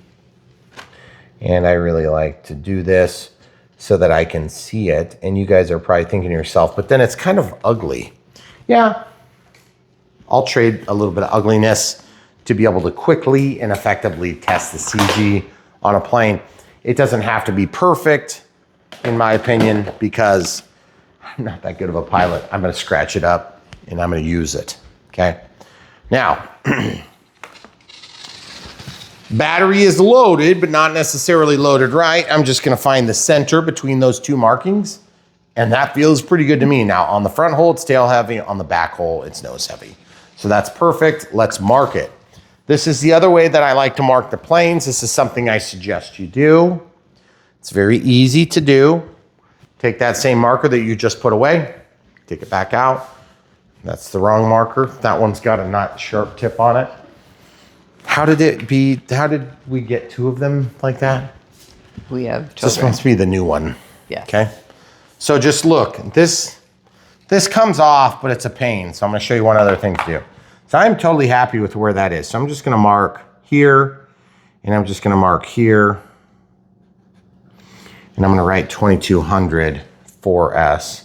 And I really like to do this so that I can see it. And you guys are probably thinking to yourself, but then it's kind of ugly. Yeah, I'll trade a little bit of ugliness to be able to quickly and effectively test the CG on a plane. It doesn't have to be perfect, in my opinion, because I'm not that good of a pilot. I'm gonna scratch it up and I'm gonna use it, okay? Now, battery is loaded, but not necessarily loaded right. I'm just gonna find the center between those two markings, and that feels pretty good to me. Now, on the front hole, it's tail heavy. On the back hole, it's nose heavy. So that's perfect. Let's mark it. This is the other way that I like to mark the planes. This is something I suggest you do. It's very easy to do. Take that same marker that you just put away, take it back out. That's the wrong marker. That one's got a not sharp tip on it. How did we get two of them like that? We have children. This must be the new one. Yeah. Okay. So just look, this comes off, but it's a pain. So I'm gonna show you one other thing to do. So I'm totally happy with where that is. So I'm just gonna mark here, and I'm just gonna mark here, and I'm gonna write 2200 4S,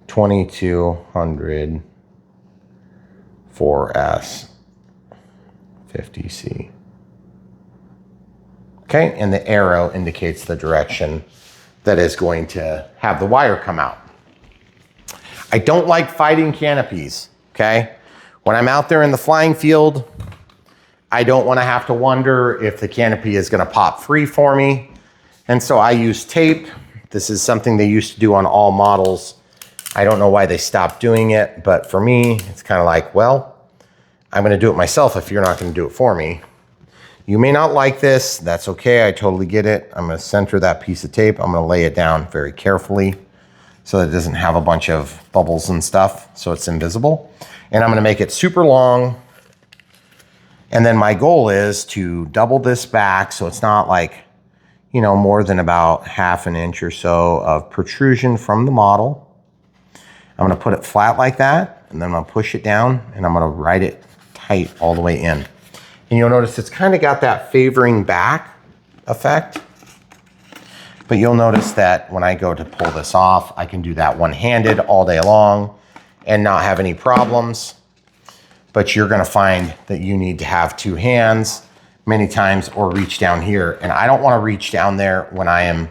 2200 4S, 50C. Okay, and the arrow indicates the direction that is going to have the wire come out. I don't like fighting canopies, okay? When I'm out there in the flying field, I don't want to have to wonder if the canopy is going to pop free for me. And so I use tape. This is something they used to do on all models. I don't know why they stopped doing it, but for me, it's kind of like, well, I'm going to do it myself if you're not going to do it for me. You may not like this. That's okay. I totally get it. I'm going to center that piece of tape. I'm going to lay it down very carefully so that it doesn't have a bunch of bubbles and stuff, so it's invisible. And I'm going to make it super long. And then my goal is to double this back so it's not like, you know, more than about ½ an inch or so of protrusion from the model. I'm going to put it flat like that, and then I'm going to push it down, and I'm going to ride it tight all the way in. And you'll notice it's kind of got that favoring back effect. But you'll notice that when I go to pull this off, I can do that one-handed all day long and not have any problems. But you're going to find that you need to have 2 hands many times or reach down here. And I don't want to reach down there when I am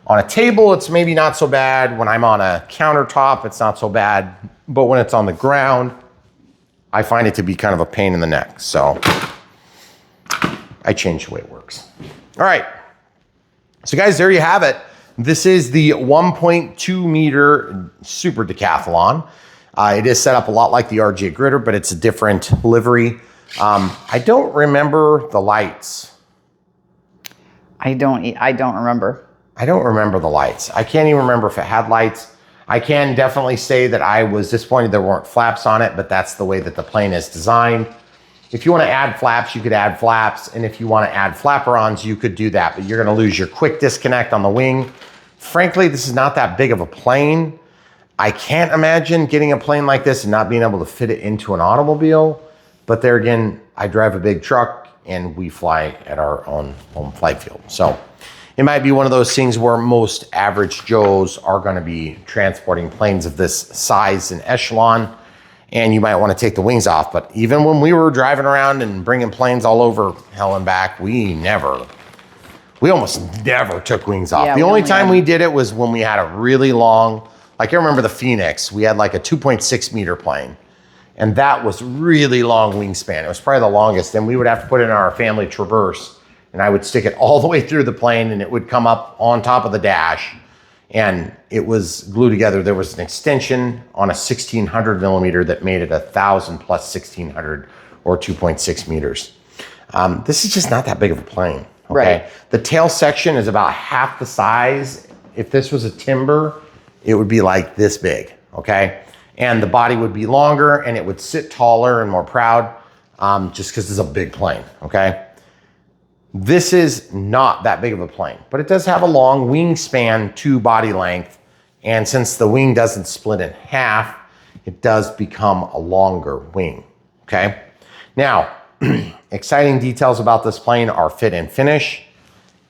on a table. It's maybe not so bad. When I'm on a countertop, it's not so bad. But when it's on the ground, I find it to be kind of a pain in the neck. So I changed the way it works. All right. So guys, there you have it. This is the 1.2 meter Super Decathlon. It is set up a lot like the RJ Gritter, but it's a different livery. I don't remember the lights. I don't remember. I don't remember the lights. I can't even remember if it had lights. I can definitely say that I was disappointed there weren't flaps on it, but that's the way that the plane is designed. If you want to add flaps, you could add flaps. And if you want to add flapperons, you could do that, but you're going to lose your quick disconnect on the wing. Frankly, this is not that big of a plane. I can't imagine getting a plane like this and not being able to fit it into an automobile. But there again, I drive a big truck and we fly at our own home flight field. So it might be one of those things where most average Joes are going to be transporting planes of this size and echelon, and you might want to take the wings off. But even when we were driving around and bringing planes all over hell and back, we almost never took wings off. Yeah, the only time we did it was when we had a really long, like I remember the Phoenix, we had like a 2.6 meter plane. And that was really long wingspan. It was probably the longest. And we would have to put it in our family Traverse. And I would stick it all the way through the plane and it would come up on top of the dash. And it was glued together. There was an extension on a 1600 millimeter that made it 1,000 plus 1600 or 2.6 meters. This is just not that big of a plane. Okay? Right. The tail section is about half the size. If this was a timber, it would be like this big, okay? And the body would be longer and it would sit taller and more proud just because it's a big plane, okay? This is not that big of a plane, but it does have a long wingspan to body length. And since the wing doesn't split in half, it does become a longer wing, okay? Now, exciting details about this plane are fit and finish,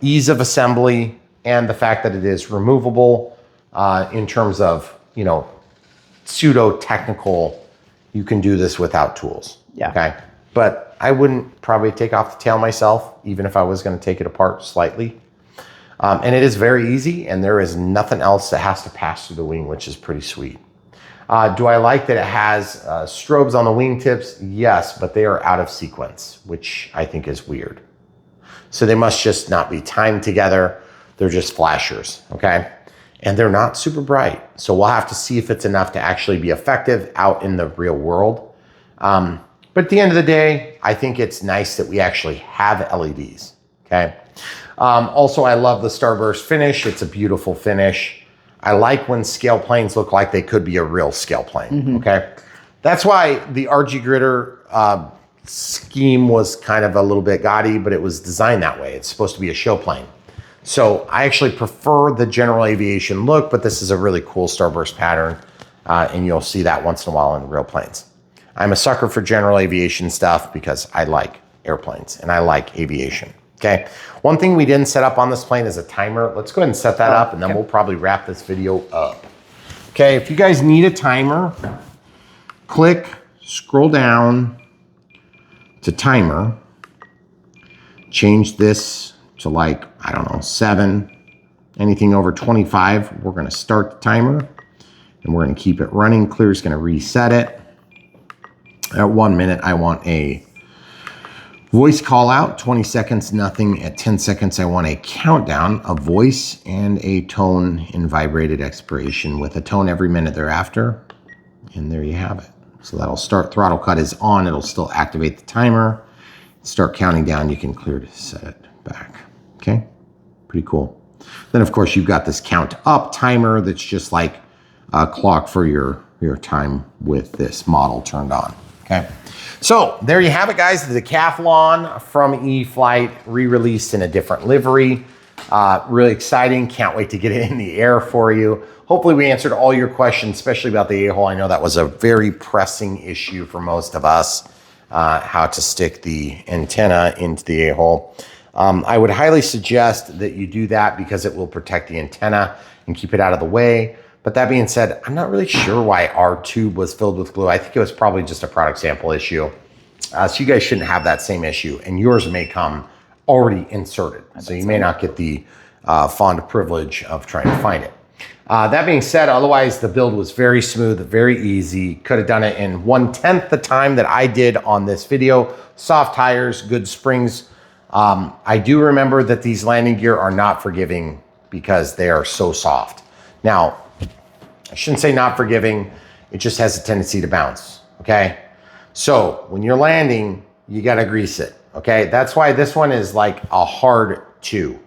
ease of assembly, and the fact that it is removable in terms of, you know, pseudo-technical, you can do this without tools. Yeah. Okay. But I wouldn't probably take off the tail myself, even if I was going to take it apart slightly. And it is very easy, and there is nothing else that has to pass through the wing, which is pretty sweet. Do I like that it has strobes on the wingtips? Yes, but they are out of sequence, which I think is weird. So they must just not be timed together. They're just flashers, okay? And they're not super bright. So we'll have to see if it's enough to actually be effective out in the real world. But at the end of the day, I think it's nice that we actually have LEDs, okay? Also, I love the Starburst finish. It's a beautiful finish. I like when scale planes look like they could be a real scale plane, okay? That's why the RJ Gritter scheme was kind of a little bit gaudy, but it was designed that way. It's supposed to be a show plane. So I actually prefer the general aviation look, but this is a really cool Starburst pattern, and you'll see that once in a while in real planes. I'm a sucker for general aviation stuff because I like airplanes and I like aviation, okay? One thing we didn't set up on this plane is a timer. Let's go ahead and set that up, and then we'll probably wrap this video up. Okay, if you guys need a timer, click, scroll down to timer, change this to like, I don't know, 7. Anything over 25, we're gonna start the timer and we're gonna keep it running. Clear's gonna reset it. At 1 minute, I want a voice call out, 20 seconds, nothing. At 10 seconds, I want a countdown, a voice, and a tone in vibrated expiration with a tone every minute thereafter. And there you have it. So that'll start, throttle cut is on. It'll still activate the timer. start counting down, you can clear to set it back. Okay, pretty cool. Then of course you've got this count up timer that's just like a clock for your time with this model turned on. Okay, so there you have it, guys. The Decathlon from E-flite, re-released in a different livery. Really exciting. Can't wait to get it in the air for you. Hopefully we answered all your questions, especially about the A-hole. I know that was a very pressing issue for most of us, how to stick the antenna into the A-hole. I would highly suggest that you do that because it will protect the antenna and keep it out of the way. But that being said, I'm not really sure why our tube was filled with glue. I think it was probably just a product sample issue. So you guys shouldn't have that same issue, and yours may come already inserted. So you may not get the fond privilege of trying to find it. That being said, otherwise the build was very smooth, very easy. Could have done it in 1/10 the time that I did on this video. Soft tires, good springs. I do remember that these landing gear are not forgiving because they are so soft. Now, I shouldn't say not forgiving, it just has a tendency to bounce, okay? So when you're landing, you gotta grease it, okay? That's why this one is like a hard 2.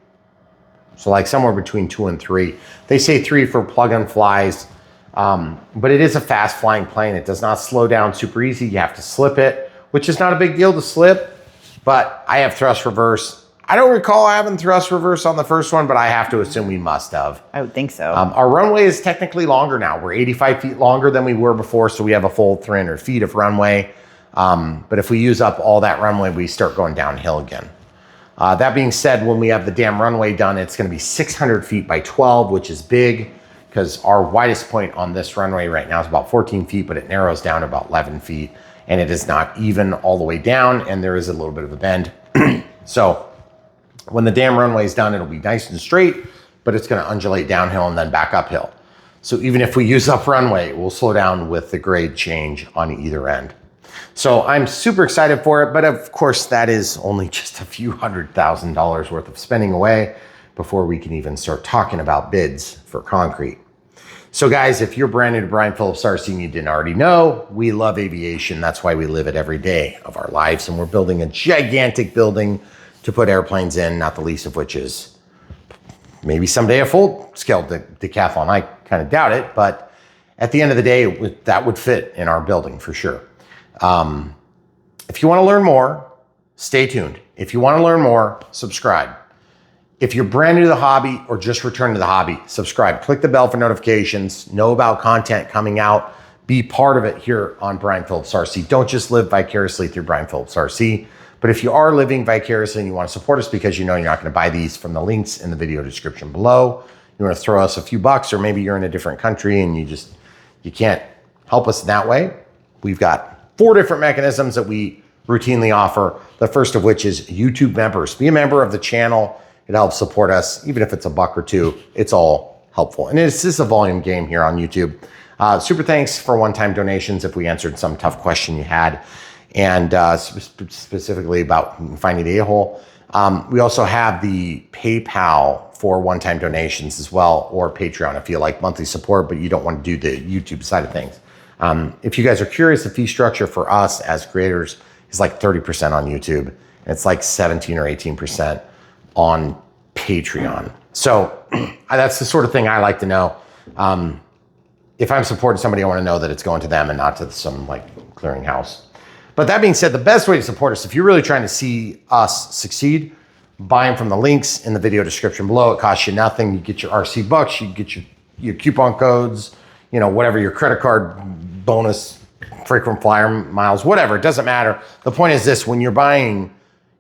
So like somewhere between 2 and 3. They say 3 for plug-in flies, but it is a fast flying plane. It does not slow down super easy. You have to slip it, which is not a big deal to slip, but I have thrust reverse. I don't recall having thrust reverse on the first one, but I have to assume we must have. I would think so. Our runway is technically longer now. We're 85 feet longer than we were before, so we have a full 300 feet of runway. But if we use up all that runway, we start going downhill again. That being said, when we have the damn runway done, it's gonna be 600 feet by 12, which is big, because our widest point on this runway right now is about 14 feet, but it narrows down to about 11 feet, and it is not even all the way down, and there is a little bit of a bend. So when the damn runway is done, it'll be nice and straight, but it's gonna undulate downhill and then back uphill. So even if we use up runway, we'll slow down with the grade change on either end. So I'm super excited for it, but of course that is only just a few $100,000 worth of spending away before we can even start talking about bids for concrete. So guys, if you're brand new to Brian Phillips RC and you didn't already know, we love aviation. That's why we live it every day of our lives. And we're building a gigantic building to put airplanes in, not the least of which is maybe someday a full-scale decathlon. I kind of doubt it, but at the end of the day, that would fit in our building for sure. If you want to learn more, stay tuned. If you want to learn more, subscribe. If you're brand new to the hobby or just returned to the hobby, subscribe. Click the bell for notifications. Know about content coming out. Be part of it here on Brian Phillips RC. Don't just live vicariously through Brian Phillips RC. But if you are living vicariously and you want to support us because you know you're not going to buy these from the links in the video description below, you want to throw us a few bucks, or maybe you're in a different country and you can't help us in that way, we've got 4 different mechanisms that we routinely offer. The first of which is YouTube members. Be a member of the channel. It helps support us. Even if it's a buck or 2, it's all helpful. And it's just a volume game here on YouTube. Super thanks for one-time donations if we answered some tough question you had. And specifically about finding the A-hole. We also have the PayPal for one-time donations as well, or Patreon if you like monthly support, but you don't want to do the YouTube side of things. If you guys are curious, the fee structure for us as creators is like 30% on YouTube, and it's like 17 or 18% on Patreon. So that's the sort of thing I like to know. If I'm supporting somebody, I want to know that it's going to them and not to some like clearinghouse. But that being said, the best way to support us, if you're really trying to see us succeed, buy them from the links in the video description below. It costs you nothing. You get your RC bucks, you get your coupon codes, you know, whatever, your credit card bonus, frequent flyer miles, whatever, it doesn't matter. The point is this: when you're buying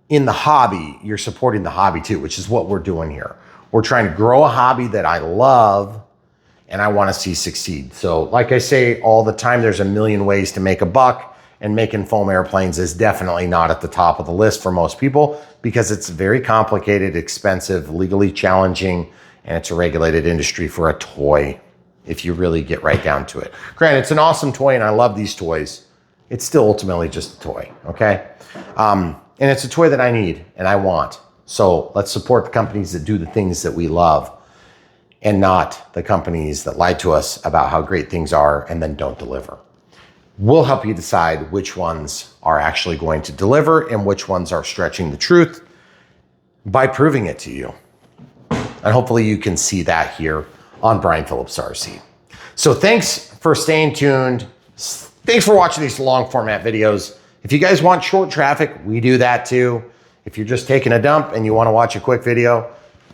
in the hobby, you're supporting the hobby too, which is what we're doing here. We're trying to grow a hobby that I love and I want to see succeed. So like I say all the time, there's a million ways to make a buck, and making foam airplanes is definitely not at the top of the list for most people because it's very complicated, expensive, legally challenging, and it's a regulated industry for a toy if you really get right down to it. Granted, it's an awesome toy and I love these toys. It's still ultimately just a toy, okay? And it's a toy that I need and I want. So let's support the companies that do the things that we love and not the companies that lie to us about how great things are and then don't deliver. We'll help you decide which ones are actually going to deliver and which ones are stretching the truth by proving it to you. And hopefully you can see that here on Brian Phillips RC. So thanks for staying tuned. Thanks for watching these long format videos. If you guys want short traffic, we do that too. If you're just taking a dump and you want to watch a quick video,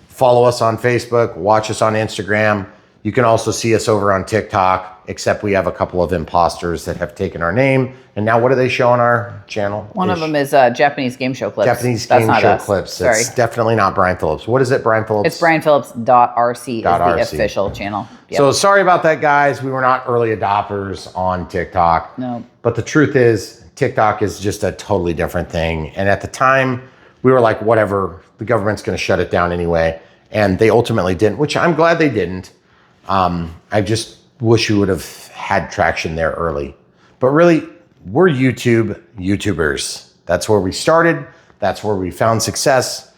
follow us on Facebook, watch us on Instagram. You can also see us over on TikTok, except we have a couple of imposters that have taken our name. And now what do they show on our channel? One of them is Japanese game show clips. Japanese game show clips. Sorry. It's definitely not Brian Phillips. What is it, Brian Phillips? It's brianphillips.rc is the official channel. Yep. So sorry about that, guys. We were not early adopters on TikTok. No. But the truth is, TikTok is just a totally different thing. And at the time, we were like, whatever, the government's going to shut it down anyway. And they ultimately didn't, which I'm glad they didn't. I just wish we would have had traction there early. But really, we're YouTubers. That's where we started. That's where we found success.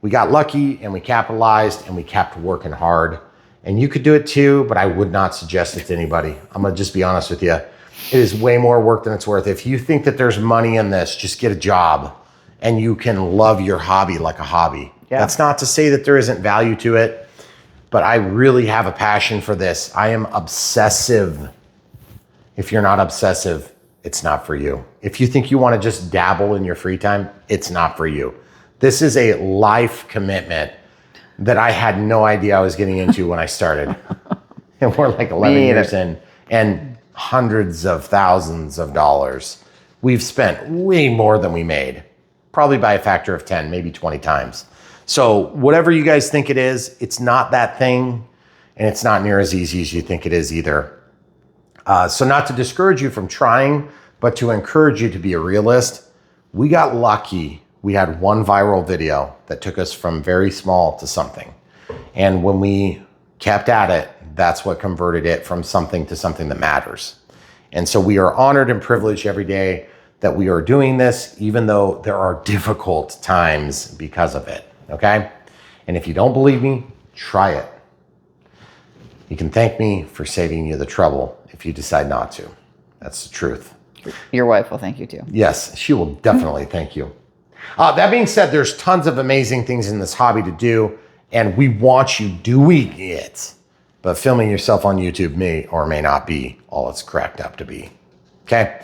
We got lucky and we capitalized and we kept working hard. And you could do it too, but I would not suggest it to anybody. I'm gonna just be honest with you. It is way more work than it's worth. If you think that there's money in this, just get a job and you can love your hobby like a hobby. Yeah. That's not to say that there isn't value to it. But I really have a passion for this. I am obsessive. If you're not obsessive, it's not for you. If you think you want to just dabble in your free time, it's not for you. This is a life commitment that I had no idea I was getting into when I started. And we're like 11 years in and hundreds of thousands of dollars. We've spent way more than we made, probably by a factor of 10, maybe 20 times. So whatever you guys think it is, it's not that thing, and it's not near as easy as you think it is either. So not to discourage you from trying, but to encourage you to be a realist. We got lucky. We had one viral video that took us from very small to something. And when we kept at it, that's what converted it from something to something that matters. And so we are honored and privileged every day that we are doing this, even though there are difficult times because of it. Okay? And if you don't believe me, try it. You can thank me for saving you the trouble if you decide not to. That's the truth. Your wife will thank you too. Yes, she will definitely thank you. That being said, there's tons of amazing things in this hobby to do, and we want you doing it. But filming yourself on YouTube may or may not be all it's cracked up to be. Okay?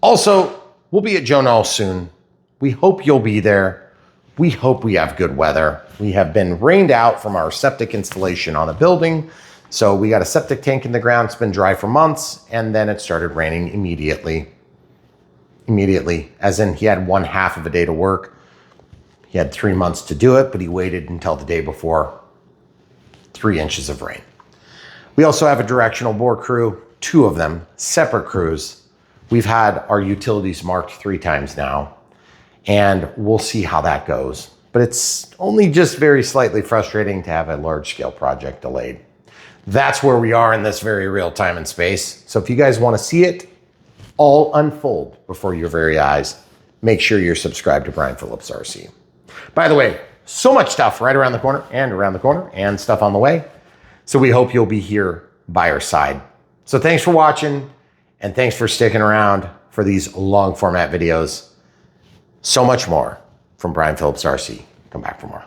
Also, we'll be at Joe Knoll soon. We hope you'll be there. We hope we have good weather. We have been rained out from our septic installation on the building. So we got a septic tank in the ground. It's been dry for months. And then it started raining immediately. Immediately, as in he had 1/2 of a day to work. He had 3 months to do it, but he waited until the day before. 3 inches of rain. We also have a directional bore crew, 2 of them, separate crews. We've had our utilities marked 3 times now. And we'll see how that goes. But it's only just very slightly frustrating to have a large scale project delayed. That's where we are in this very real time and space. So if you guys want to see it all unfold before your very eyes, make sure you're subscribed to Brian Phillips RC. By the way, so much stuff right around the corner and stuff on the way. So we hope you'll be here by our side. So thanks for watching and thanks for sticking around for these long format videos. So much more from Brian Phillips RC. Come back for more.